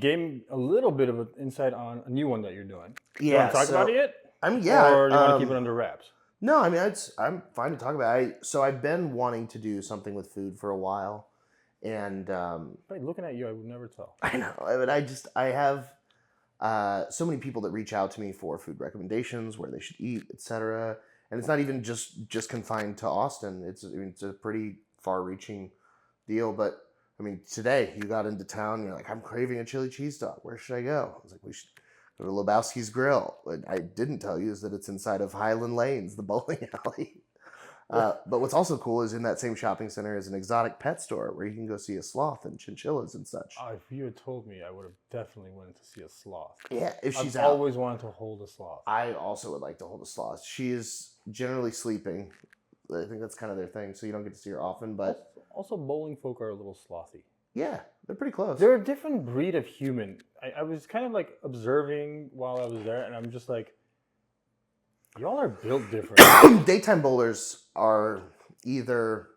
gave me a little bit of an insight on a new one that you're doing. Yeah. You want to talk about it yet? Or do you want to keep it under wraps? No, I mean, I'm fine to talk about it. So I've been wanting to do something with food for a while. And By looking at you, I would never tell. I know. I have so many people that reach out to me for food recommendations, where they should eat, etc. And it's not even just confined to Austin. It's a pretty far-reaching deal. But I mean, today you got into town and you're like, I'm craving a chili cheese dog. Where should I go? I was like, we should go to Lebowski's Grill. What I didn't tell you is that it's inside of Highland Lanes, the bowling alley. But what's also cool is in that same shopping center is an exotic pet store where you can go see a sloth and chinchillas and such. If you had told me, I would have definitely wanted to see a sloth. Yeah, if she's I've out. always wanted to hold a sloth. I also would like to hold a sloth. She is generally sleeping. I think that's kind of their thing, so you don't get to see her often. But also bowling folk are a little slothy. Yeah, they're pretty close. They're a different breed of human. I was kind of like observing while I was there, and I'm just like, y'all are built different. Daytime bowlers are either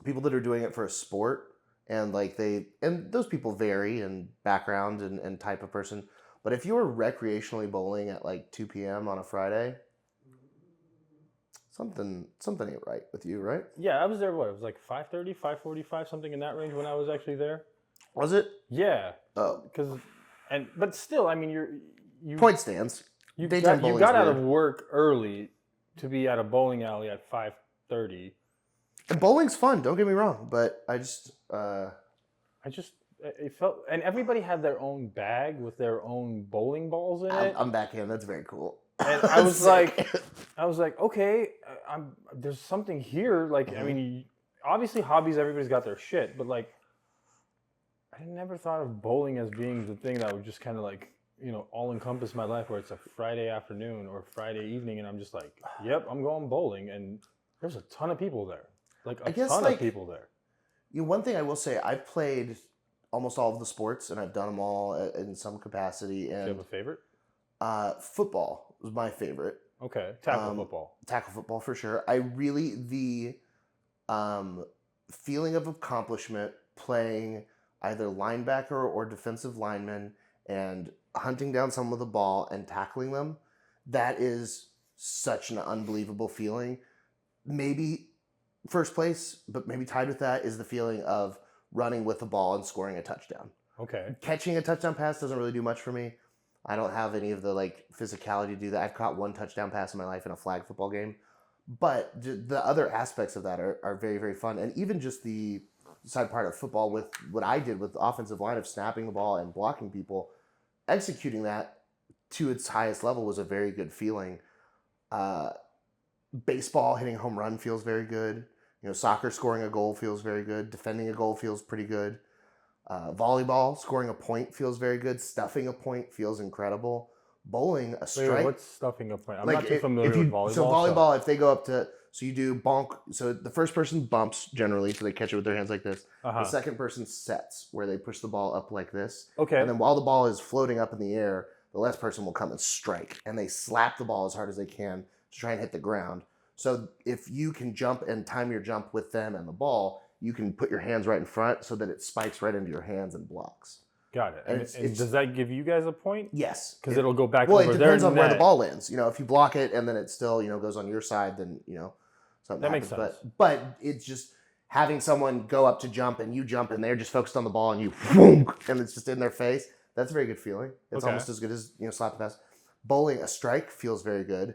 people that are doing it for a sport, and those people vary in background and type of person. But if you were recreationally bowling at like 2 p.m. on a Friday, something ain't right with you, right? Yeah, I was there. What? It was like 5:30, 5:45, something in that range when I was actually there. Was it? Yeah. Oh. But still, I mean, you point stands. You got out of work early to be at a bowling alley at 5:30. And bowling's fun. Don't get me wrong, but it felt, and everybody had their own bag with their own bowling balls in it. I'm back in. That's very cool. And I was like, okay, there's something here. Like, I mean, obviously hobbies, everybody's got their shit, but like, I never thought of bowling as being the thing that would just kind of like, all encompass my life, where it's a Friday afternoon or Friday evening, and I'm just like, yep, I'm going bowling, and there's a ton of people there, like a ton of people there. One thing I will say, I've played almost all of the sports, and I've done them all in some capacity. And do you have a favorite? Football was my favorite. Okay, tackle football. Tackle football for sure. The feeling of accomplishment playing either linebacker or defensive lineman and hunting down someone with a ball and tackling them, that is such an unbelievable feeling. Maybe first place, but maybe tied with that is the feeling of running with the ball and scoring a touchdown. Okay. Catching a touchdown pass doesn't really do much for me. I don't have any of the physicality to do that. I've caught one touchdown pass in my life in a flag football game. But the other aspects of that are very, very fun. And even just the side part of football with what I did with the offensive line of snapping the ball and blocking people, executing that to its highest level was a very good feeling. Baseball, hitting a home run feels very good. Soccer, scoring a goal feels very good. Defending a goal feels pretty good. Volleyball, scoring a point feels very good. Stuffing a point feels incredible. Bowling, a strike. Wait, what's stuffing a point? I'm not too familiar with volleyball. So volleyball, if they go up to, so you do bonk. So the first person bumps generally, so they catch it with their hands like this. The second person sets, where they push the ball up like this. Okay. And then while the ball is floating up in the air, the last person will come and strike, and they slap the ball as hard as they can to try and hit the ground. So if you can jump and time your jump with them and the ball, you can put your hands right in front so that it spikes right into your hands and blocks. Got it. And does that give you guys a point? Yes. Because it'll go back over there. Well, it depends on where the ball lands. If you block it and then it still, goes on your side, then, something that happens. Makes sense. But it's just having someone go up to jump and you jump and they're just focused on the ball and you boom, and it's just in their face. That's a very good feeling. It's almost as good as, slap the pass. Bowling, a strike feels very good.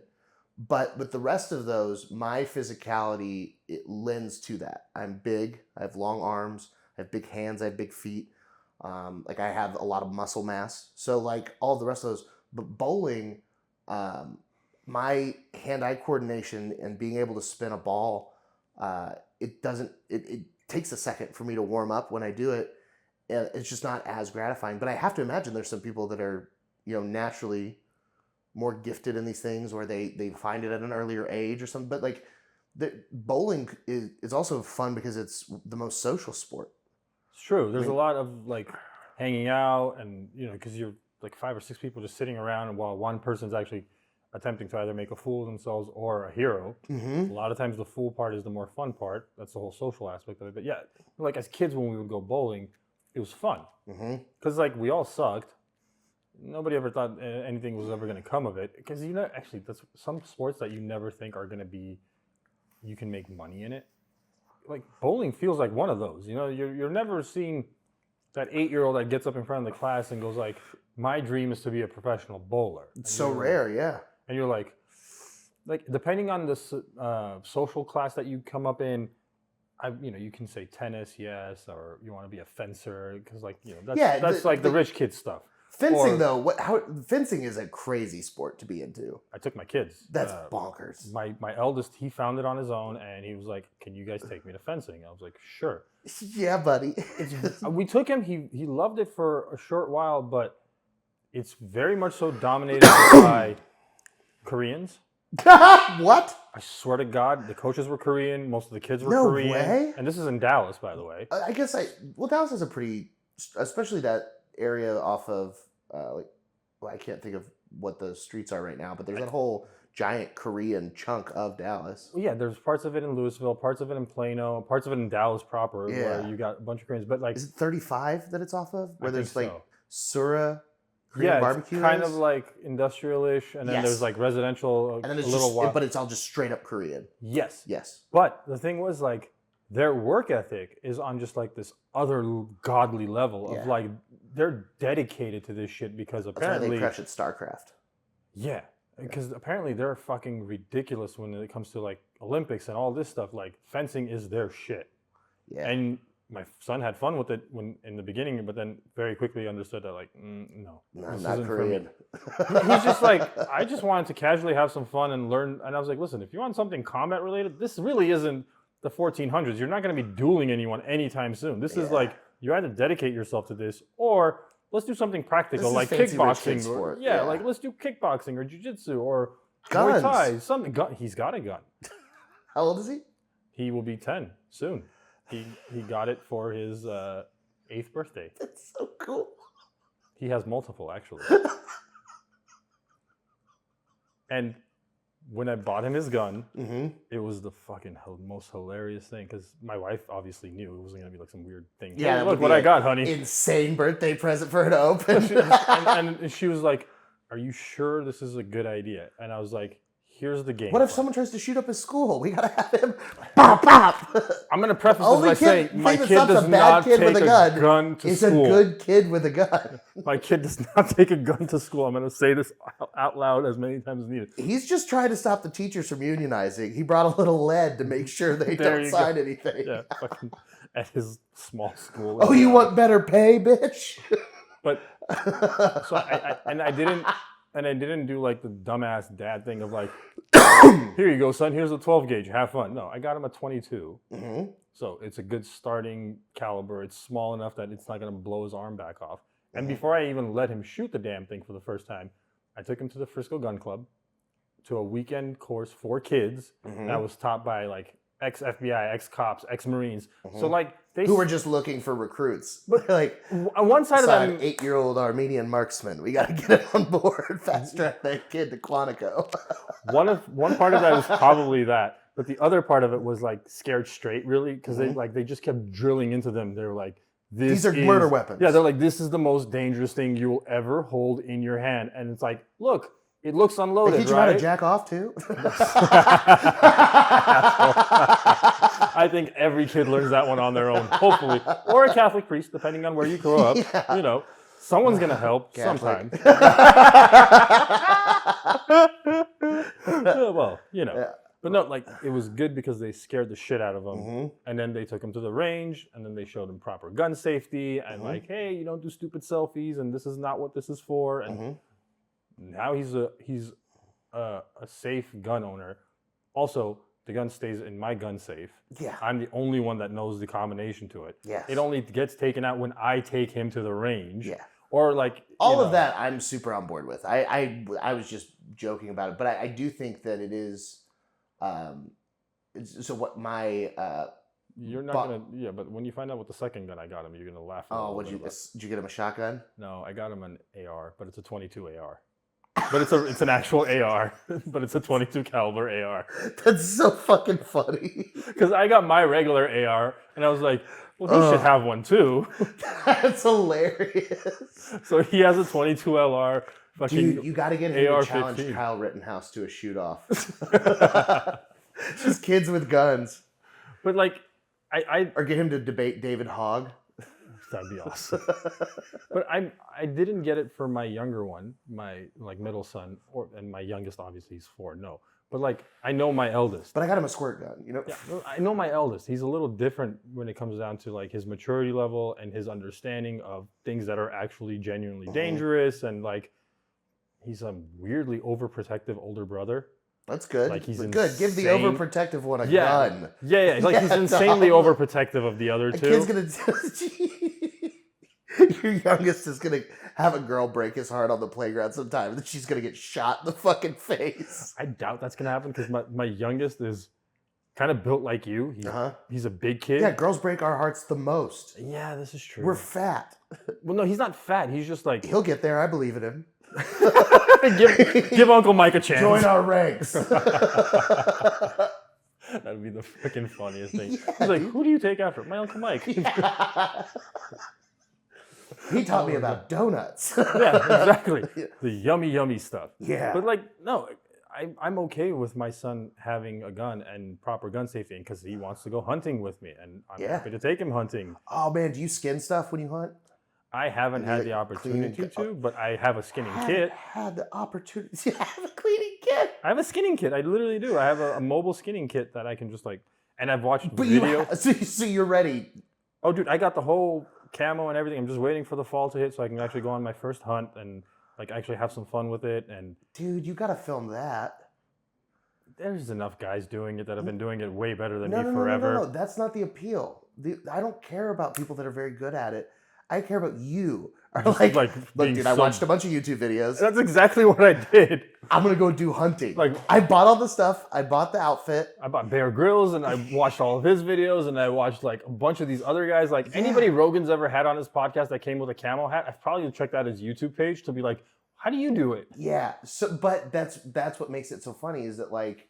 But with the rest of those, my physicality, it lends to that. I'm big. I have long arms. I have big hands. I have big feet. I have a lot of muscle mass. So all the rest of those. But bowling, my hand-eye coordination and being able to spin a ball, it takes a second for me to warm up when I do it. And it's just not as gratifying. But I have to imagine there's some people that are, naturally more gifted in these things, or they find it at an earlier age or something. But bowling is also fun because it's the most social sport. It's true. There's a lot of hanging out, and because you're 5 or 6 people just sitting around, and while one person's actually attempting to either make a fool of themselves or a hero. Mm-hmm. A lot of times the fool part is the more fun part. That's the whole social aspect of it. But yeah, as kids when we would go bowling, it was fun. Because like we all sucked. Nobody ever thought anything was ever going to come of it. Because actually, that's some sports that you never think are going to be, you can make money in it. Like bowling feels like one of those. You're never seeing that 8-year-old that gets up in front of the class and goes like, my dream is to be a professional bowler. It's so rare, yeah. And you're like depending on the social class that you come up in, you can say tennis, yes, or you want to be a fencer because that's the rich kid stuff. Fencing fencing is a crazy sport to be into. I took my kids. That's bonkers. My eldest, he found it on his own, and he was like, "Can you guys take me to fencing?" I was like, "Sure." Yeah, buddy. We took him. He loved it for a short while, but it's very much so dominated by Koreans. What? I swear to God, the coaches were Korean. Most of the kids were Korean. Way? And this is in Dallas, by the way. I guess Dallas is a pretty, especially that area off of I can't think of what the streets are right now, but there's that whole giant Korean chunk of Dallas. Well, yeah, there's parts of it in Louisville, parts of it in Plano, parts of it in Dallas proper, where you got a bunch of Koreans. But like, is it 35 that it's off of? Where there's like so. Sura Korean barbecue. It's kind of like industrial-ish, and then there's like residential. And then it's little while. But it's all just straight up Korean. Yes. Yes. But the thing was like, their work ethic is on just like this other godly level of like, they're dedicated to this shit because apparently that's why they crush at StarCraft. Yeah, because apparently they're fucking ridiculous when it comes to like Olympics and all this stuff. Like fencing is their shit. Yeah. And my son had fun with it in the beginning, but then very quickly understood that like, no, this not isn't Korean. For me. He's just like, I just wanted to casually have some fun and learn. And I was like, listen, if you want something combat related, this really isn't the 1400s. You're not going to be dueling anyone anytime soon. This is like, you either dedicate yourself to this or let's do something practical like kickboxing. Like let's do kickboxing or jiu-jitsu or Muay Thai. Something. He's got a gun. How old is he? He will be 10 soon. He got it for his 8th birthday. That's so cool. He has multiple, actually. And when I bought him his gun, it was the fucking most hilarious thing because my wife obviously knew it wasn't going to be like some weird thing. Yeah, hey, look what I got, honey. Insane birthday present for her to open. and she was like, are you sure this is a good idea? And I was like, here's the game. What if someone tries to shoot up his school? We gotta have him pop, pop. I'm gonna preface this by saying my kid does not take a gun to school. He's a good kid with a gun. My kid does not take a gun to school. I'm gonna say this out loud as many times as needed. He's just trying to stop the teachers from unionizing. He brought a little lead to make sure they don't sign anything. Yeah, fucking at his small school. Oh, you want better pay, bitch? But so I didn't do like the dumbass dad thing of like, here you go, son. Here's a 12 gauge. Have fun. No, I got him a 22. So it's a good starting caliber. It's small enough that it's not going to blow his arm back off. And before I even let him shoot the damn thing for the first time, I took him to the Frisco Gun Club to a weekend course for kids that was taught by like ex-FBI, ex-cops, ex-Marines. So like who were just looking for recruits. Like on one side of them, 8-year-old Armenian marksman. We got to get him on board. Fast track that kid to Quantico. one part of that was probably that, but the other part of it was like scared straight, really, because they just kept drilling into them. They were like, these are murder weapons. Yeah, they're like, this is the most dangerous thing you will ever hold in your hand, and it's like, look. It looks unloaded, They teach you how to jack off, too? I think every kid learns that one on their own, hopefully. Or a Catholic priest, depending on where you grow up. Yeah. You know, someone's going to help sometime. Well, you know. Yeah. But no, like, it was good because they scared the shit out of him. And then they took him to the range, and then they showed him proper gun safety, and like, hey, you don't do stupid selfies, and this is not what this is for. And now he's a safe gun owner. Also, the gun stays in my gun safe. Yeah. I'm the only one that knows the combination to it. Yes. It only gets taken out when I take him to the range. Yeah. Or like all of that I'm super on board with. I was just joking about it, but I do think that it is so what my you're not gonna but when you find out what the second gun I got him, you're gonna laugh. Oh, did you get him a shotgun? No, I got him an AR, but it's a 22 AR. but it's an actual AR, but it's a 22 caliber AR. That's so fucking funny. Because I got my regular AR, and I was like, well, he should have one too. That's hilarious. So he has a 22 LR. Dude, you got to get him to challenge AR-15. Kyle Rittenhouse to a shoot-off. Just kids with guns. But like, Or get him to debate David Hogg. That'd be awesome. But I didn't get it for my younger one, my like middle son, and my youngest obviously he's 4. No, but like I know my eldest. But I got him a squirt gun. You know. Yeah, I know my eldest. He's a little different when it comes down to like his maturity level and his understanding of things that are actually genuinely dangerous, and like he's a weirdly overprotective older brother. That's good. Like he's good. Give the overprotective one a gun. Yeah. Like he's insanely overprotective of the other two. Kid's gonna. Your youngest is gonna have a girl break his heart on the playground sometime, and then she's gonna get shot in the fucking face. I doubt that's gonna happen because my youngest is kind of built like you. He's a big kid. Yeah, girls break our hearts the most. Yeah, this is true. We're fat. Well, no, he's not fat. He's just like he'll get there. I believe in him. give Uncle Mike a chance. Join our ranks. That'd be the freaking funniest thing. Yeah. He's like, who do you take after? My Uncle Mike. Yeah. He taught me about donuts. Yeah, exactly. The yummy stuff. Yeah. But like, no, I'm okay with my son having a gun and proper gun safety because he wants to go hunting with me, and I'm happy to take him hunting. Oh man, do you skin stuff when you hunt? I haven't had the opportunity to, but I have a skinning kit. Had the opportunity to have a cleaning kit. I have a skinning kit. I literally do. I have a mobile skinning kit that I can just like, and I've watched videos. So you're ready. Oh, dude, I got the whole camo and everything. I'm just waiting for the fall to hit so I can actually go on my first hunt and like actually have some fun with it. And dude, you gotta film that. There's enough guys doing it that have been doing it way better than me forever. No, that's not the appeal. I don't care about people that are very good at it. I care about you. Look, dude, I watched a bunch of YouTube videos. That's exactly what I did. I'm gonna go do hunting. Like I bought all the stuff. I bought the outfit. I bought Bear Grylls and I watched all of his videos and I watched like a bunch of these other guys. Like anybody Rogan's ever had on his podcast that came with a camo hat, I've probably checked out his YouTube page to be like, how do you do it? Yeah. So, but that's what makes it so funny is that like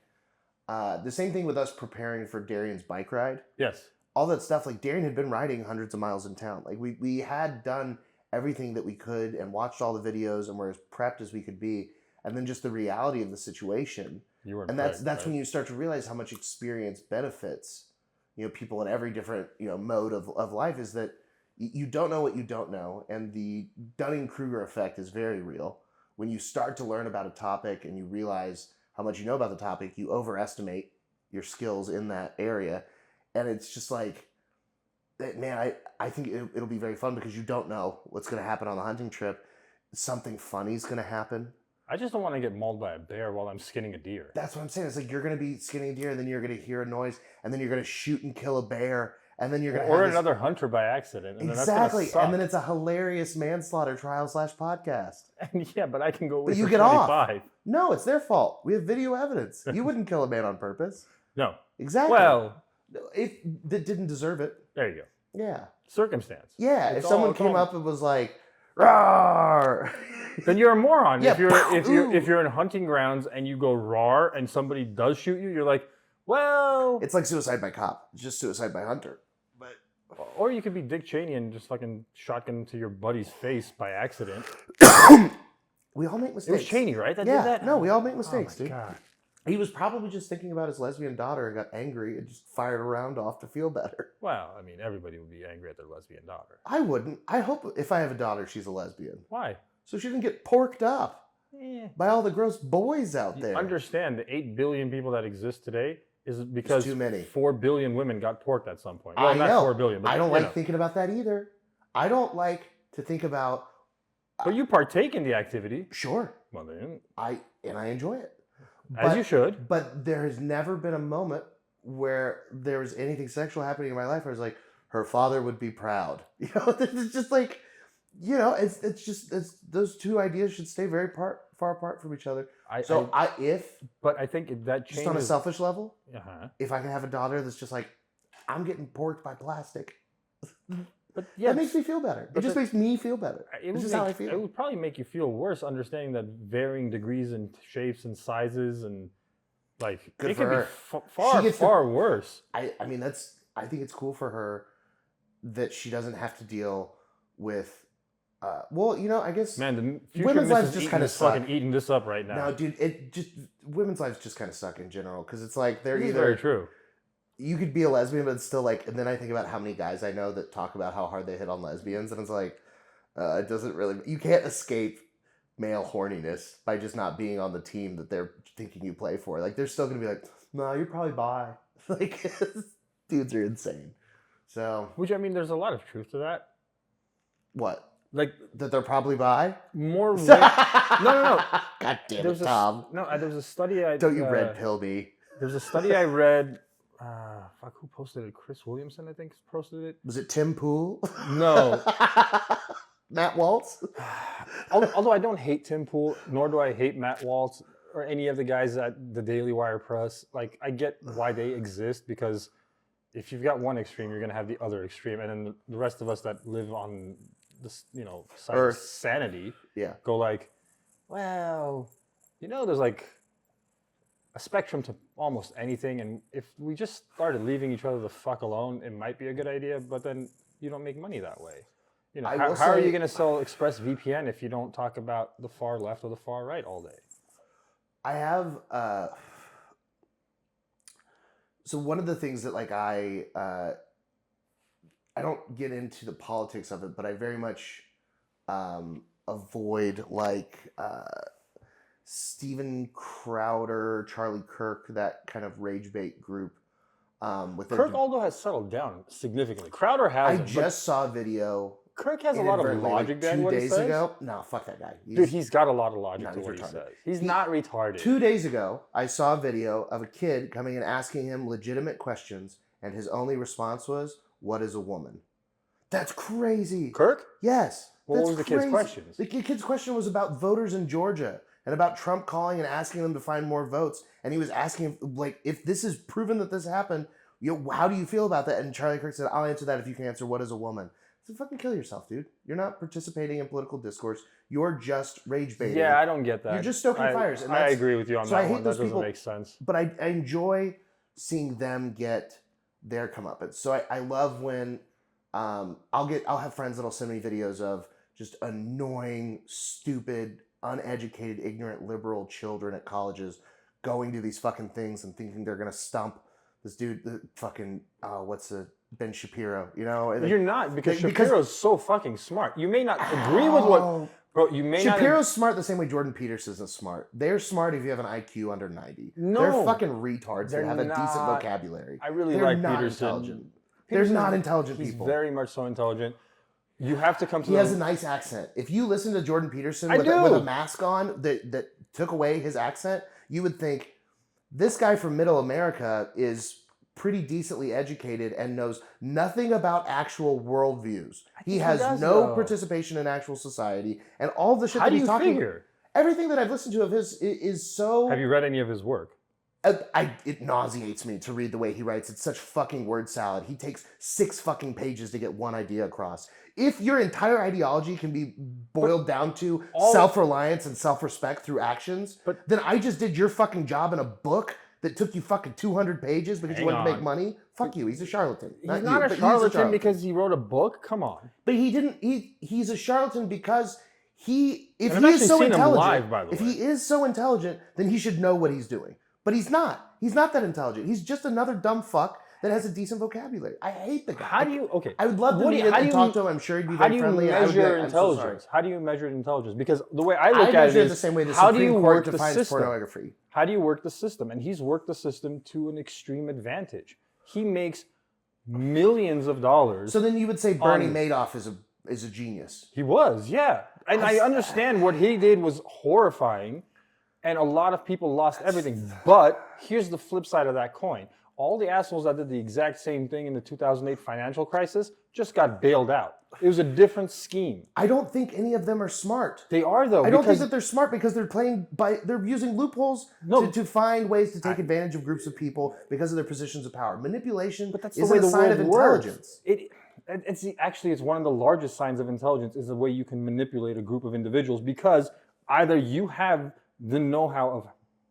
the same thing with us preparing for Darian's bike ride. Yes. All that stuff, like Darian had been riding hundreds of miles in town. Like we had done everything that we could and watched all the videos and were as prepped as we could be. And then just the reality of the situation. That's when you start to realize how much experience benefits, people in every different, mode of life is that you don't know what you don't know. And the Dunning-Kruger effect is very real. When you start to learn about a topic and you realize how much you know about the topic, you overestimate your skills in that area. And it's just like, man, I think it'll be very fun because you don't know what's going to happen on the hunting trip. Something funny is going to happen. I just don't want to get mauled by a bear while I'm skinning a deer. That's what I'm saying. It's like you're going to be skinning a deer, and then you're going to hear a noise, and then you're going to shoot and kill a bear, and then you're going to or another hunter by accident. And exactly. Then that's and then it's a hilarious manslaughter trial/podcast. And yeah, but I can go away but you for get 25. Off. No, it's their fault. We have video evidence. You wouldn't kill a man on purpose. No. Exactly. Well, that didn't deserve it. There you go. Yeah. Circumstance. Yeah. If someone came up and was like, "Rawr," then you're a moron. Yeah, if you're in hunting grounds and you go roar and somebody does shoot you, you're like, well, it's like suicide by cop. It's just suicide by hunter. But or you could be Dick Cheney and just fucking shotgun to your buddy's face by accident. We all make mistakes. It was Cheney, right? That did that? No, we all make mistakes, dude. God. He was probably just thinking about his lesbian daughter and got angry and just fired a round off to feel better. Well, I mean, everybody would be angry at their lesbian daughter. I wouldn't. I hope if I have a daughter, she's a lesbian. Why? So she doesn't get porked up by all the gross boys out there. Understand the 8 billion people that exist today is because too many. 4 billion women got porked at some point. Well, I know. Not 4 billion. But I don't like thinking about that either. I don't like to think about... But you partake in the activity. Sure. Well, then... I enjoy it. As you should. But there has never been a moment where there was anything sexual happening in my life where I was like, her father would be proud. It's just like, it's just those two ideas should stay very far apart from each other. But I think that changes. Just on a selfish level, uh-huh. If I can have a daughter that's just like, I'm getting porked by plastic. But yeah, that makes me feel better. It just makes me feel better. It's just how I feel. It would probably make you feel worse understanding that varying degrees and shapes and sizes and like Good it for could her. be far worse. I mean, I think it's cool for her that she doesn't have to deal with. Well, I guess Man, the future women's lives Mrs. just Eaton kind of is fucking eating this up right now. No, dude, women's lives just kind of suck in general because it's like they're This is either very true. You could be a lesbian, but it's still like, and then I think about how many guys I know that talk about how hard they hit on lesbians, and it's like, it doesn't really, you can't escape male horniness by just not being on the team that they're thinking you play for. Like, they're still gonna be like, no, you're probably bi. Like, dudes are insane. So, Which, I mean, there's a lot of truth to that. what? Like, that they're probably bi? More women. No. God damn There it, Tom. there was a study Don't you red pill me. There's a study I read. Who posted it? Chris Williamson, I think, posted it. Was it Tim Pool? No. Matt Waltz? Although I don't hate Tim Pool, nor do I hate Matt Waltz or any of the guys at the Daily Wire Press. Like, I get why they exist because if you've got one extreme, you're going to have the other extreme. And then the rest of us that live on this, side of sanity go like, well, there's like a spectrum to almost anything, and if we just started leaving each other the fuck alone, it might be a good idea, but then you don't make money that way. How are you going to sell ExpressVPN if you don't talk about the far left or the far right all day? I have so one of the things that like I don't get into the politics of it, but I very much avoid like Steven Crowder, Charlie Kirk, that kind of rage bait group. Kirk, although, has settled down significantly. Crowder hasn't. I just saw a video. Kirk has a lot of logic behind what he says. 2 days ago. No, fuck that guy. Dude, he's got a lot of logic to what he says. He's not retarded. 2 days ago, I saw a video of a kid coming and asking him legitimate questions, and his only response was, "What is a woman?" That's crazy. Kirk? Yes. What was the kid's questions? The kid's question was about voters in Georgia and about Trump calling and asking them to find more votes. And he was asking, like, if this is proven that this happened, how do you feel about that? And Charlie Kirk said, "I'll answer that if you can answer what is a woman." So fucking kill yourself, dude. You're not participating in political discourse. You're just rage baiting. Yeah, I don't get that. You're just stoking fires. And I agree with you on that one. That doesn't make sense. But I enjoy seeing them get their comeuppance. So I love when I'll have friends that'll send me videos of just annoying, stupid, uneducated, ignorant, liberal children at colleges going to these fucking things and thinking they're gonna stump this dude, the fucking Ben Shapiro, You're not, because Shapiro's so fucking smart. You may not agree with what, bro. You may Shapiro's smart the same way Jordan Peterson is smart. They're smart if you have an IQ under 90. No, they're fucking retards that have a decent vocabulary. I really they're like not Peterson. Intelligent. They're not intelligent people. He's very much so intelligent. You have to come to. He has a nice accent. If you listen to Jordan Peterson with a mask on that took away his accent, you would think this guy from Middle America is pretty decently educated and knows nothing about actual worldviews. He has no participation in actual society, and all the shit that he's talking. Figure? Everything that I've listened to of his is so. Have you read any of his work? It nauseates me to read the way he writes. It's such fucking word salad. He takes 6 fucking pages to get one idea across. If your entire ideology can be boiled down to self-reliance and self-respect through actions, then I just did your fucking job in a book that took you fucking 200 pages because you wanted to make money. Fuck you. He's a charlatan. He's not a charlatan because he wrote a book. Come on. But he didn't. He's a charlatan because if he is so intelligent, then he should know what he's doing. But he's not. He's not that intelligent. He's just another dumb fuck that has a decent vocabulary. I hate the guy. How do you? Okay. I would love to meet him and talk to him. I'm sure he'd be very friendly. How do you measure intelligence? How do you measure intelligence? Because the way I look at it is, the same way the how do you Supreme work Court the defines system? pornography? How do you work the system? And he's worked the system to an extreme advantage. He makes millions of dollars. So then you would say Bernie Madoff is a genius. He was, yeah. And I understand what he did was horrifying, and a lot of people lost everything. But here's the flip side of that coin. All the assholes that did the exact same thing in the 2008 financial crisis just got bailed out. It was a different scheme. I don't think any of them are smart. They are, though. I don't think that they're smart because they're using loopholes to find ways to take advantage of groups of people because of their positions of power. Manipulation but that's isn't the way a sign of intelligence. It's one of the largest signs of intelligence is the way you can manipulate a group of individuals, because either you have the know-how of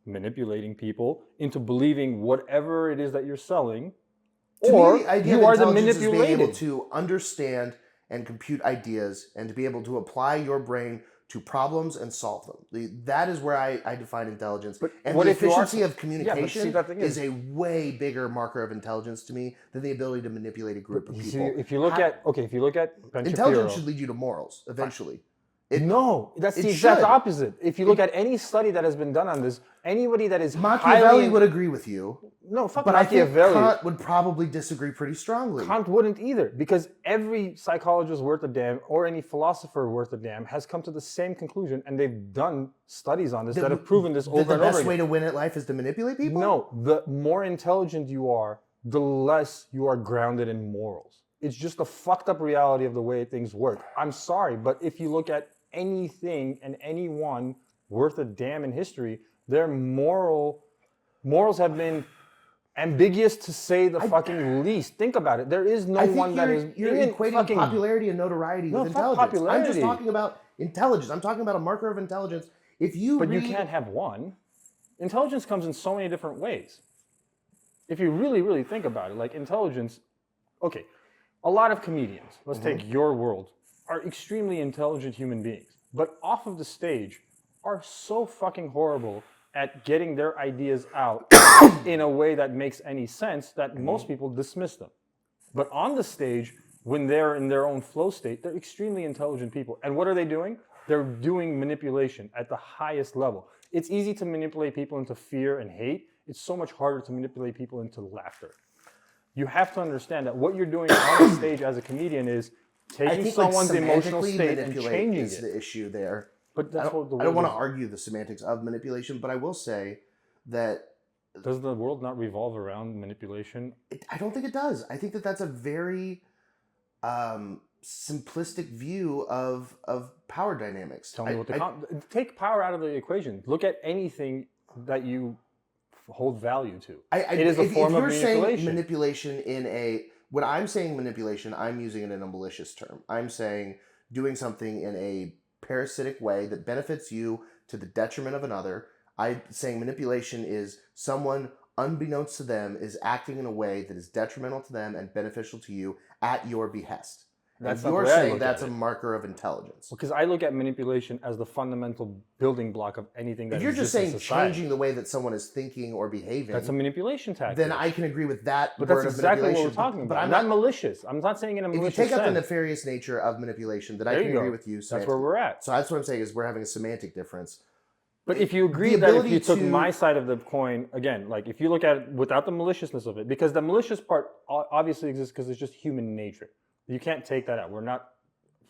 manipulating people into believing whatever it is that you're selling, or you are the manipulated. Is being able to understand and compute ideas and to be able to apply your brain to problems and solve them. That is where I define intelligence. And the efficiency of communication is a way bigger marker of intelligence to me than the ability to manipulate a group of people. If you look at Ben intelligence should lead you to morals eventually. No, that's the exact opposite. If you look at any study that has been done on this, anybody that is Machiavelli would agree with you. No, fuck but Machiavelli. I think Kant would probably disagree pretty strongly. Kant wouldn't either, because every psychologist worth a damn or any philosopher worth a damn has come to the same conclusion, and they've done studies on this that have proven this over and over again. The best way to win at life is to manipulate people? No, the more intelligent you are, the less you are grounded in morals. It's just a fucked up reality of the way things work. I'm sorry, but if you look at anything and anyone worth a damn in history, their morals have been ambiguous to say the fucking least. Think about it. There is no one that is. You're equating popularity and notoriety with intelligence. I'm just talking about intelligence. I'm talking about a marker of intelligence. You can't have one. Intelligence comes in so many different ways. If you really, really think about it, like intelligence. Okay, a lot of comedians. Let's take your world. Are extremely intelligent human beings, but off of the stage are so fucking horrible at getting their ideas out in a way that makes any sense that most people dismiss them. But on the stage, when they're in their own flow state, they're extremely intelligent people. And what are they doing? They're doing manipulation at the highest level. It's easy to manipulate people into fear and hate. It's so much harder to manipulate people into laughter. You have to understand that what you're doing on the stage as a comedian is taking someone's emotional state and changing it. The issue there. But that's what the world I don't want to argue the semantics of manipulation, but I will say that... Does the world not revolve around manipulation? I don't think it does. I think that that's a very simplistic view of power dynamics. Tell me what take power out of the equation. Look at anything that you hold value to. It is a form of manipulation. Saying manipulation when I'm saying manipulation, I'm using it in a malicious term. I'm saying doing something in a parasitic way that benefits you to the detriment of another. I'm saying manipulation is someone, unbeknownst to them, is acting in a way that is detrimental to them and beneficial to you at your behest. That's you're saying that's a marker of intelligence. Because I look at manipulation as the fundamental building block of anything that if you're exists just in saying society. Changing the way that someone is thinking or behaving, that's a manipulation tactic. Then I can agree with that. But that's exactly what we're talking about. But I'm not malicious. I'm not saying in a malicious sense. If you take out the nefarious nature of manipulation, then I can agree with you. That's where we're at. So that's what I'm saying is we're having a semantic difference. But if you agree that if you took my side of the coin, again, like if you look at it without the maliciousness of it, because the malicious part obviously exists because it's just human nature. You can't take that out. We're not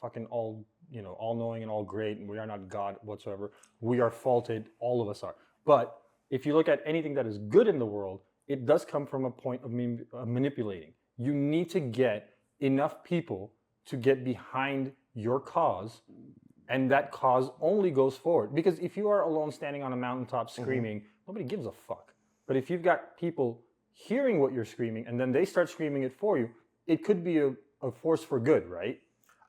fucking all knowing and all great, and we are not God whatsoever. We are faulted, all of us are. But if you look at anything that is good in the world, it does come from a point of manipulating. You need to get enough people to get behind your cause, and that cause only goes forward. Because if you are alone standing on a mountaintop screaming, nobody gives a fuck. But if you've got people hearing what you're screaming, and then they start screaming it for you, it could be a force for good, right?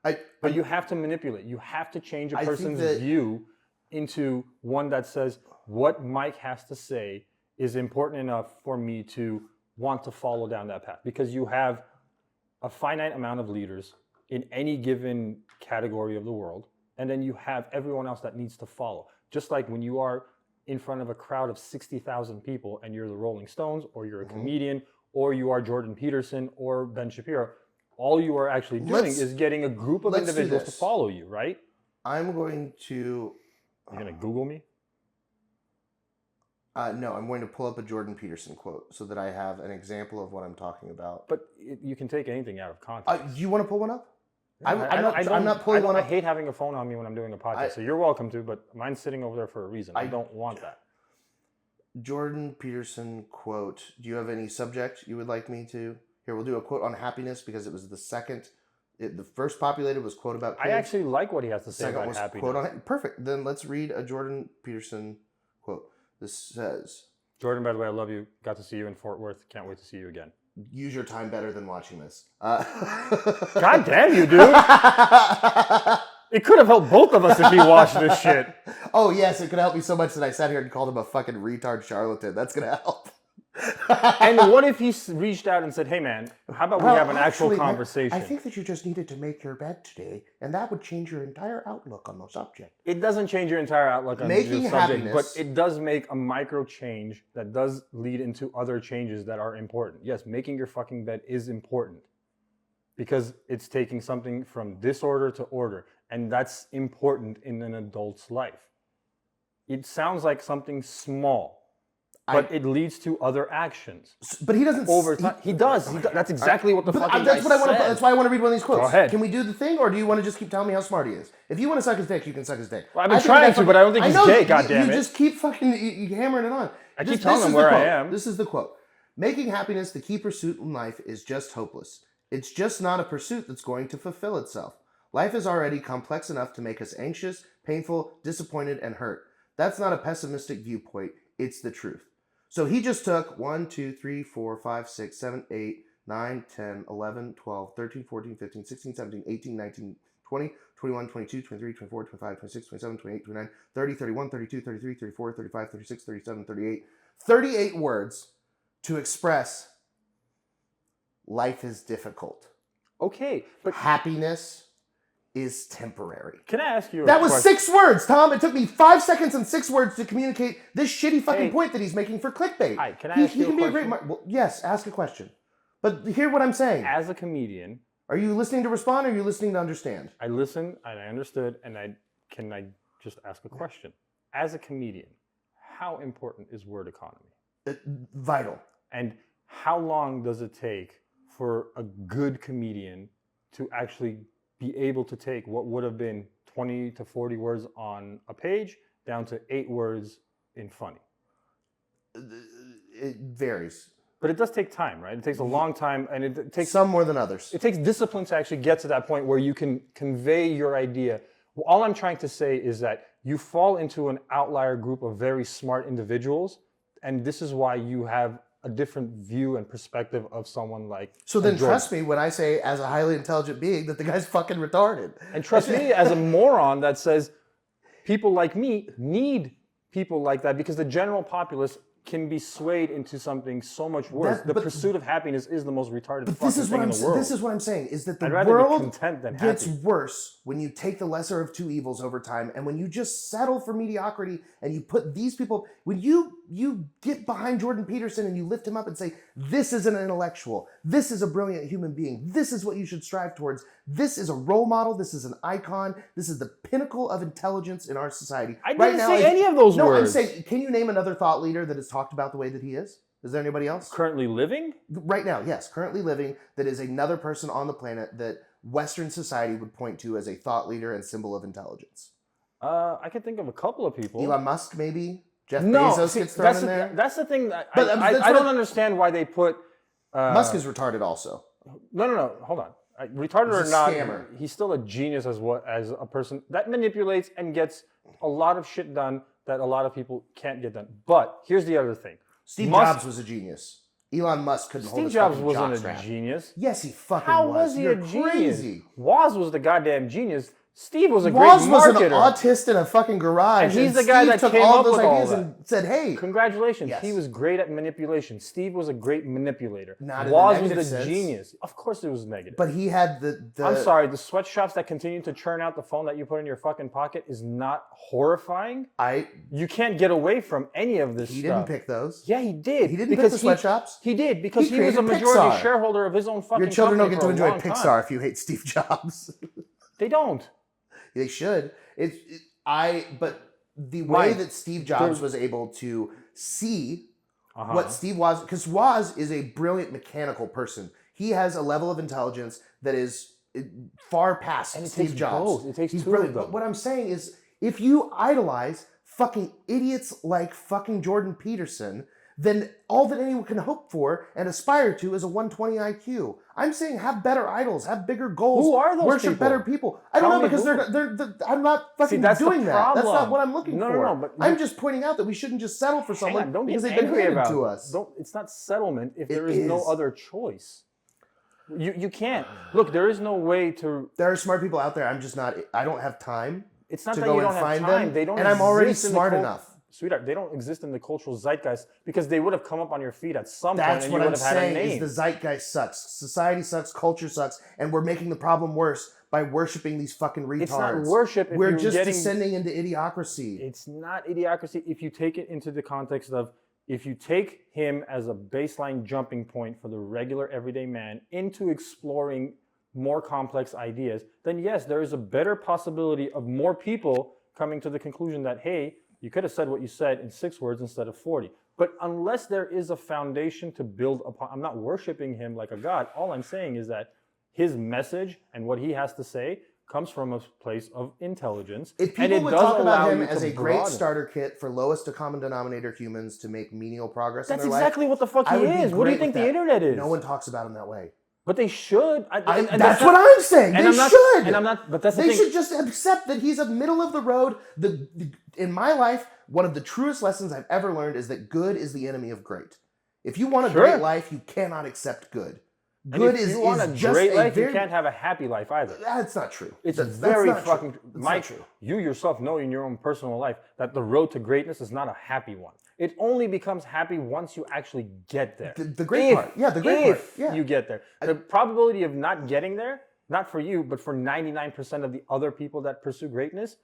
But you have to manipulate. You have to change a person's view into one that says, what Mike has to say is important enough for me to want to follow down that path. Because you have a finite amount of leaders in any given category of the world, and then you have everyone else that needs to follow. Just like when you are in front of a crowd of 60,000 people and you're the Rolling Stones, or you're a comedian, or you are Jordan Peterson or Ben Shapiro, all you are actually doing is getting a group of individuals to follow you, right? I'm going to... You're going to Google me? No, I'm going to pull up a Jordan Peterson quote so that I have an example of what I'm talking about. But you can take anything out of context. Do you want to pull one up? I'm not pulling one up. I hate having a phone on me when I'm doing a podcast, so you're welcome to, but mine's sitting over there for a reason. I don't want that. Jordan Peterson quote. Do you have any subject you would like me to... Here, we'll do a quote on happiness because it was the second. The first populated was quote about kids. I actually like what he has to say about happiness. Quote on, perfect. Then let's read a Jordan Peterson quote. This says... Jordan, by the way, I love you. Got to see you in Fort Worth. Can't wait to see you again. use your time better than watching this. God damn you, dude. It could have helped both of us if he watched this shit. Oh, yes, it could help me so much that I sat here and called him a fucking retard charlatan. That's going to help. And what if he reached out and said, hey, man, how about we have an actual conversation? I think that you just needed to make your bed today, and that would change your entire outlook on the subject. It doesn't change your entire outlook on the subject, but it does make a micro change that does lead into other changes that are important. Yes, making your fucking bed is important because it's taking something from disorder to order, and that's important in an adult's life. It sounds like something small. But it leads to other actions. But he doesn't. Over time, he does. That's exactly what the fucking guy said. That's why I want to read one of these quotes. Go ahead. Can we do the thing, or do you want to just keep telling me how smart he is? If you want to suck his dick, you can suck his dick. Well, I've been trying to, but I don't think he's gay. Goddammit! You just keep fucking you hammering it on. I keep telling him where I am. This is the quote: "Making happiness the key pursuit in life is just hopeless. It's just not a pursuit that's going to fulfill itself. Life is already complex enough to make us anxious, painful, disappointed, and hurt. That's not a pessimistic viewpoint. It's the truth." So he just took 1, 2, 3, 4, 5, 6, 7, 8, 9, 10, 11, 12, 13, 14, 15, 16, 17, 18, 19, 20, 21, 22, 23, 24, 25, 26, 27, 28, 29, 30, 31, 32, 33, 34, 35, 36, 37, 38. 38 words to express life is difficult. Okay, but happiness is temporary. Can I ask you That was 6 words, Tom. It took me 5 seconds and 6 words to communicate this shitty fucking point that he's making for clickbait. Hi, can I ask you a question? Be a great well, yes, ask a question. But hear what I'm saying. As a comedian... Are you listening to respond or are you listening to understand? I listened and I understood and can I just ask a question? As a comedian, how important is word economy? Vital. And how long does it take for a good comedian to actually be able to take what would have been 20 to 40 words on a page down to 8 words in funny? It varies. But it does take time, right? It takes a long time, and it takes... Some more than others. It takes discipline to actually get to that point where you can convey your idea. Well, all I'm trying to say is that you fall into an outlier group of very smart individuals, and this is why you have a different view and perspective of someone like... So then trust me when I say, as a highly intelligent being, that the guy's fucking retarded. And trust me as a moron that says people like me need people like that because the general populace can be swayed into something so much worse. The pursuit of happiness is the most retarded fucking thing in the world. This is what I'm saying, is that the I'd rather world be content than gets happy. worse when you take the lesser of two evils over time, and when you just settle for mediocrity, and you put these people, when you get behind Jordan Peterson and you lift him up and say, this is an intellectual, this is a brilliant human being, this is what you should strive towards, this is a role model, this is an icon, this is the pinnacle of intelligence in our society. I didn't say any of those words. I'm saying, can you name another thought leader that has talked about the way that he is? Is there anybody else? Currently living? Right now, yes. Currently living, that is another person on the planet that Western society would point to as a thought leader and symbol of intelligence. I can think of a couple of people. Elon Musk, maybe? Jeff Bezos gets thrown in there? That's the thing. I don't understand why they put... Musk is retarded also. No. Hold on. Retarded or not, scammer. He's still a genius as a person that manipulates and gets a lot of shit done that a lot of people can't get done. But here's the other thing. Steve Jobs was a genius. Elon Musk couldn't hold his Steve Jobs fucking wasn't jockstrap. a genius. Yes, he fucking How was. was he You're a genius? crazy. Woz was the goddamn genius. Steve was a Woz great was an marketer. autist in a fucking garage. And he's the guy that took came all up those with all ideas that. and said, hey. Congratulations. Yes. He was great at manipulation. Steve was a great manipulator. Not in Woz the was negative the sense. genius. Of course it was negative. But he had the I'm sorry, the sweatshops that continue to churn out the phone that you put in your fucking pocket is not horrifying. You can't get away from any of this stuff. He didn't pick those. Yeah, he did. He didn't pick the sweatshops. He did because he was a created majority Pixar. shareholder of his own fucking Your children don't company get to for a enjoy long Pixar time. if you hate Steve Jobs. They don't. They should. But the way that Steve Jobs was able to see what Steve was, because Woz is a brilliant mechanical person. He has a level of intelligence that is far past Steve Jobs. It takes He's two brilliant. of them. But what I'm saying is, if you idolize fucking idiots like fucking Jordan Peterson, then all that anyone can hope for and aspire to is a 120 IQ. I'm saying have better idols, have bigger goals. Who are those worship people? better people. I don't know because I'm not fucking doing that. That's not what I'm looking for. No, but I'm just pointing out that we shouldn't just settle for someone because they've been handed to us. It's not settlement if there is no other choice. You can't. Look, there is no way to... There are smart people out there. I'm just not... I don't have time It's not to that go you and don't have find time. them. They don't and I'm already exist in smart enough. Sweetheart, they don't exist in the cultural zeitgeist because they would have come up on your feet at some point That's and what you would I'm have had a saying name. is the zeitgeist sucks. Society sucks. Culture sucks. And we're making the problem worse by worshiping these fucking retards. It's not worship if we're you're just getting... descending into idiocracy. It's not idiocracy if you take it into the context of if you take him as a baseline jumping point for the regular everyday man into exploring more complex ideas, then yes, there is a better possibility of more people coming to the conclusion that, hey, you could have said what you said in 6 words instead of 40. But unless there is a foundation to build upon, I'm not worshiping him like a god. All I'm saying is that his message and what he has to say comes from a place of intelligence. If people would talk about him as a great starter kit for lowest to common denominator humans to make menial progress in their life, that's exactly what the fuck he is. What do you think the internet is? No one talks about him that way. But they should. That's what I'm saying. They should. And I'm not. But that's the thing. They should just accept that he's a middle of the road. In my life, one of the truest lessons I've ever learned is that good is the enemy of great. If you want a great life, you cannot accept good. Good is you want a great life, you can't have a happy life either. That's not true. It's very fucking true. Mike, you yourself know in your own personal life that the road to greatness is not a happy one. It only becomes happy once you actually get there. The great part. Yeah, the great part. Yeah. You get there. The probability of not getting there, not for you, but for 99% of the other people that pursue greatness,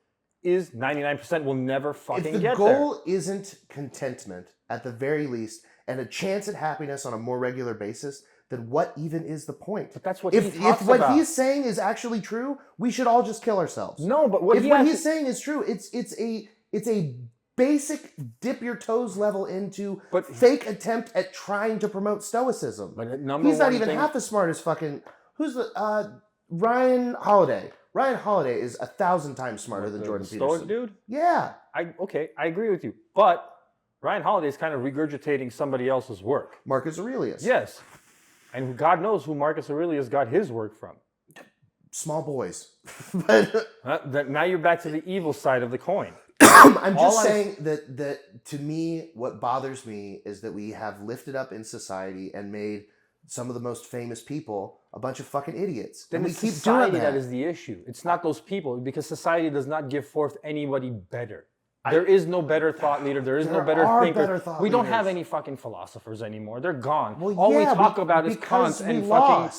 is 99% will never fucking get there. If the goal isn't contentment, at the very least, and a chance at happiness on a more regular basis, then what even is the point? But that's what he talks about. If what he's saying is actually true, we should all just kill ourselves. No, but what he's saying is true, it's a basic dip your toes level into fake attempt at trying to promote stoicism. But he's not even half as smart as fucking Ryan Holiday. Ryan Holiday is 1,000 times smarter than Jordan Peterson. Stoic dude? Yeah. I agree with you. But Ryan Holiday is kind of regurgitating somebody else's work. Marcus Aurelius. Yes. And God knows who Marcus Aurelius got his work from. Small boys. Now you're back to the evil side of the coin. I'm just saying that to me, what bothers me is that we have lifted up in society and made some of the most famous people a bunch of fucking idiots. Then and we it's keep society doing that. That is the issue. It's not those people, because society does not give forth anybody better. There is no better thought leader. There is no better thinker. We don't have any fucking philosophers anymore. They're gone. Well, all we talk about is Kant and fucking...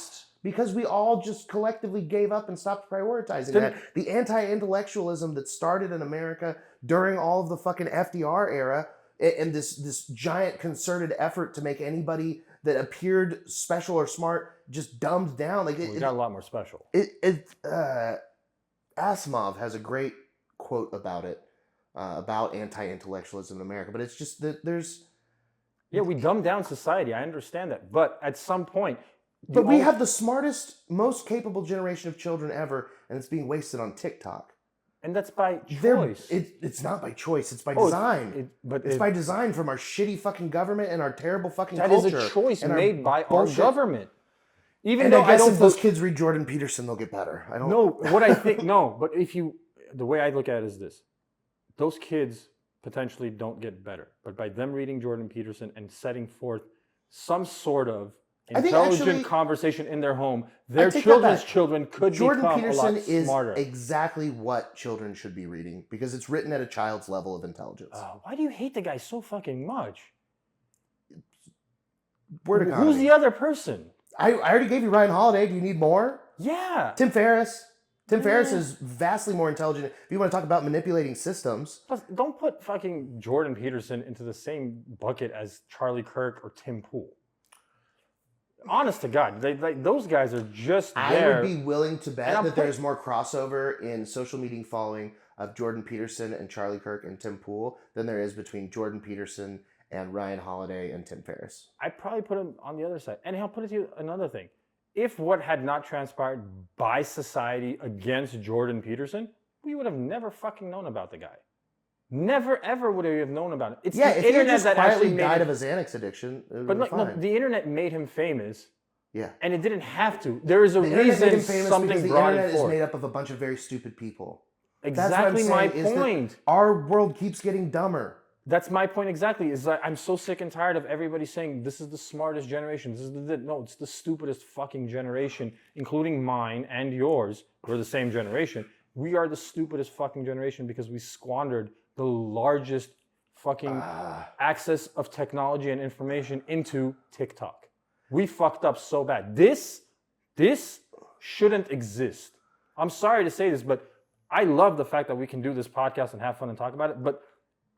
Because we all just collectively gave up and stopped prioritizing that. The anti-intellectualism that started in America during all of the fucking FDR era and this giant concerted effort to make anybody that appeared special or smart just dumbed down. Like we got a lot more special. Asimov has a great quote about it, about anti-intellectualism in America. But it's just that there's... Yeah, we dumb down society. I understand that. But at some point... But we have the smartest, most capable generation of children ever, and it's being wasted on TikTok. And that's by choice. It's not by choice. It's by design. It's by design from our shitty fucking government and our terrible fucking culture. That is a choice made by our government. Even though I guess if those kids read Jordan Peterson, they'll get better. I don't know. What I think, no. But the way I look at it is this. Those kids potentially don't get better. But by them reading Jordan Peterson and setting forth some sort of intelligent conversation in their home, their children's children could become a lot smarter. Jordan Peterson is exactly what children should be reading because it's written at a child's level of intelligence. Why do you hate the guy so fucking much? Word economy. Who's the other person? I already gave you Ryan Holiday. Do you need more? Yeah. Tim Ferriss. Tim Ferriss is vastly more intelligent. If you want to talk about manipulating systems. Plus, don't put fucking Jordan Peterson into the same bucket as Charlie Kirk or Tim Pool. Honest to God, those guys are just there. I would be willing to bet that there's more crossover in social media following of Jordan Peterson and Charlie Kirk and Tim Pool than there is between Jordan Peterson and Ryan Holiday and Tim Ferriss. I'd probably put him on the other side. And I'll put it to you another thing. If what had not transpired by society against Jordan Peterson, we would have never fucking known about the guy. Never ever would he have known about it. It's Yeah, the if he had internet just that actually quietly made died him, of a Xanax addiction, it would but be like, no, fine. the internet made him famous, Yeah. and it didn't have to. There is a The internet made reason him famous something because the brought internet it is forth. made up of a bunch of very stupid people. Exactly my point. Our world keeps getting dumber. That's my point exactly. Is that I'm so sick and tired of everybody saying this is the smartest generation. This is no, it's the stupidest fucking generation, including mine and yours. We're the same generation. We are the stupidest fucking generation because we squandered the largest fucking access of technology and information into TikTok. We fucked up so bad. This shouldn't exist. I'm sorry to say this, but I love the fact that we can do this podcast and have fun and talk about it, but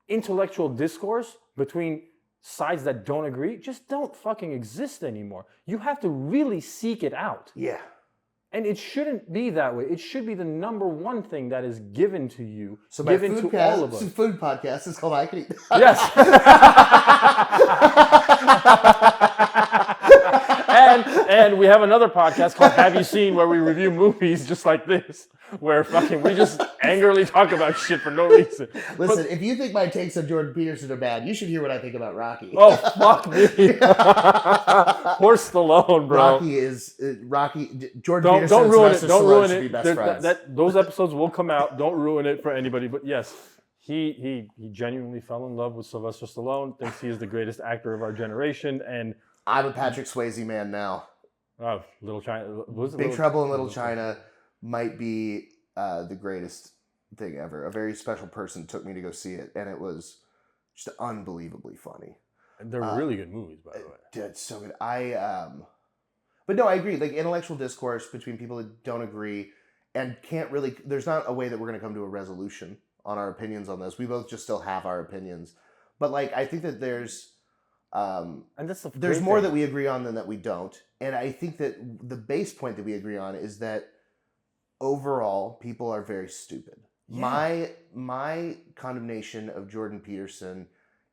intellectual discourse between sides that don't agree just don't fucking exist anymore. You have to really seek it out. Yeah. And it shouldn't be that way. It should be the number one thing that is given to you, So given to all of us. food podcast is called I Can Eat. Yes. and we have another podcast called Have You Seen, where we review movies just like this, where fucking we just angrily talk about shit for no reason. Listen, if you think my takes on Jordan Peterson are bad, you should hear what I think about Rocky. Oh, fuck me. Poor Stallone, bro. Jordan Peterson's Don't ruin it. Sylvester Don't Stallone ruin should be it. best friends. Those episodes will come out. Don't ruin it for anybody. But yes, he genuinely fell in love with Sylvester Stallone. Thinks he is the greatest actor of our generation. And I'm a Patrick Swayze man now. oh, Little China. Big Trouble in Little China might be the greatest thing ever. A very special person took me to go see it, and it was just unbelievably funny. They're really good movies, by the way. It's so good. But no, I agree. Like intellectual discourse between people that don't agree and can't really. There's not a way that we're going to come to a resolution on our opinions on this. We both just still have our opinions, but like I think that there's and that's the there's great more thing. that we agree on than that we don't. And I think that the base point that we agree on is that overall people are very stupid. Yeah. My condemnation of Jordan Peterson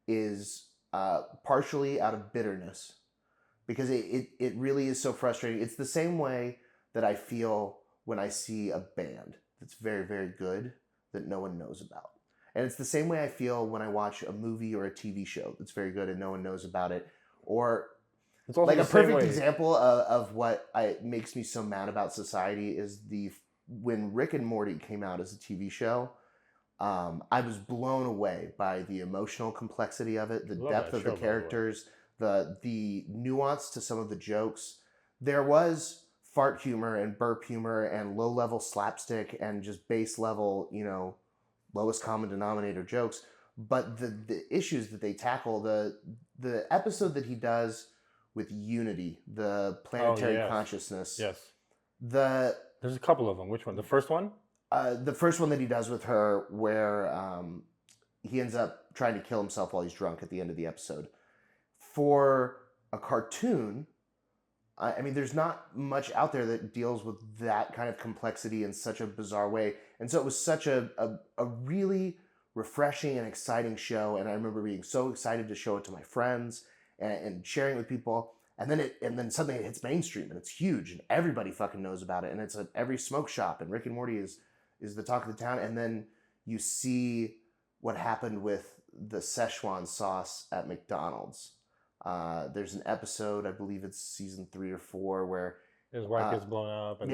is partially out of bitterness, because it really is so frustrating. It's the same way that I feel when I see a band that's very, very good that no one knows about. And it's the same way I feel when I watch a movie or a TV show that's very good and no one knows about it. Or it's also like a the same perfect way. example of what makes me so mad about society is when Rick and Morty came out as a TV show. I was blown away by the emotional complexity of it, the depth of the characters, the nuance to some of the jokes. There was fart humor and burp humor and low-level slapstick and just base-level, lowest common denominator jokes. But the issues that they tackle, the episode that he does with Unity, the planetary consciousness. Yes. There's a couple of them. Which one? The first one? The first one that he does with her, where he ends up trying to kill himself while he's drunk at the end of the episode. For a cartoon, I mean, there's not much out there that deals with that kind of complexity in such a bizarre way. And so it was such a really refreshing and exciting show. And I remember being so excited to show it to my friends and sharing it with people. And then suddenly it hits mainstream and it's huge and everybody fucking knows about it. And it's at every smoke shop, and Rick and Morty is the talk of the town. And then you see what happened with the Szechuan sauce at McDonald's. There's an episode, I believe it's season 3 or 4, where his wife gets blown up. And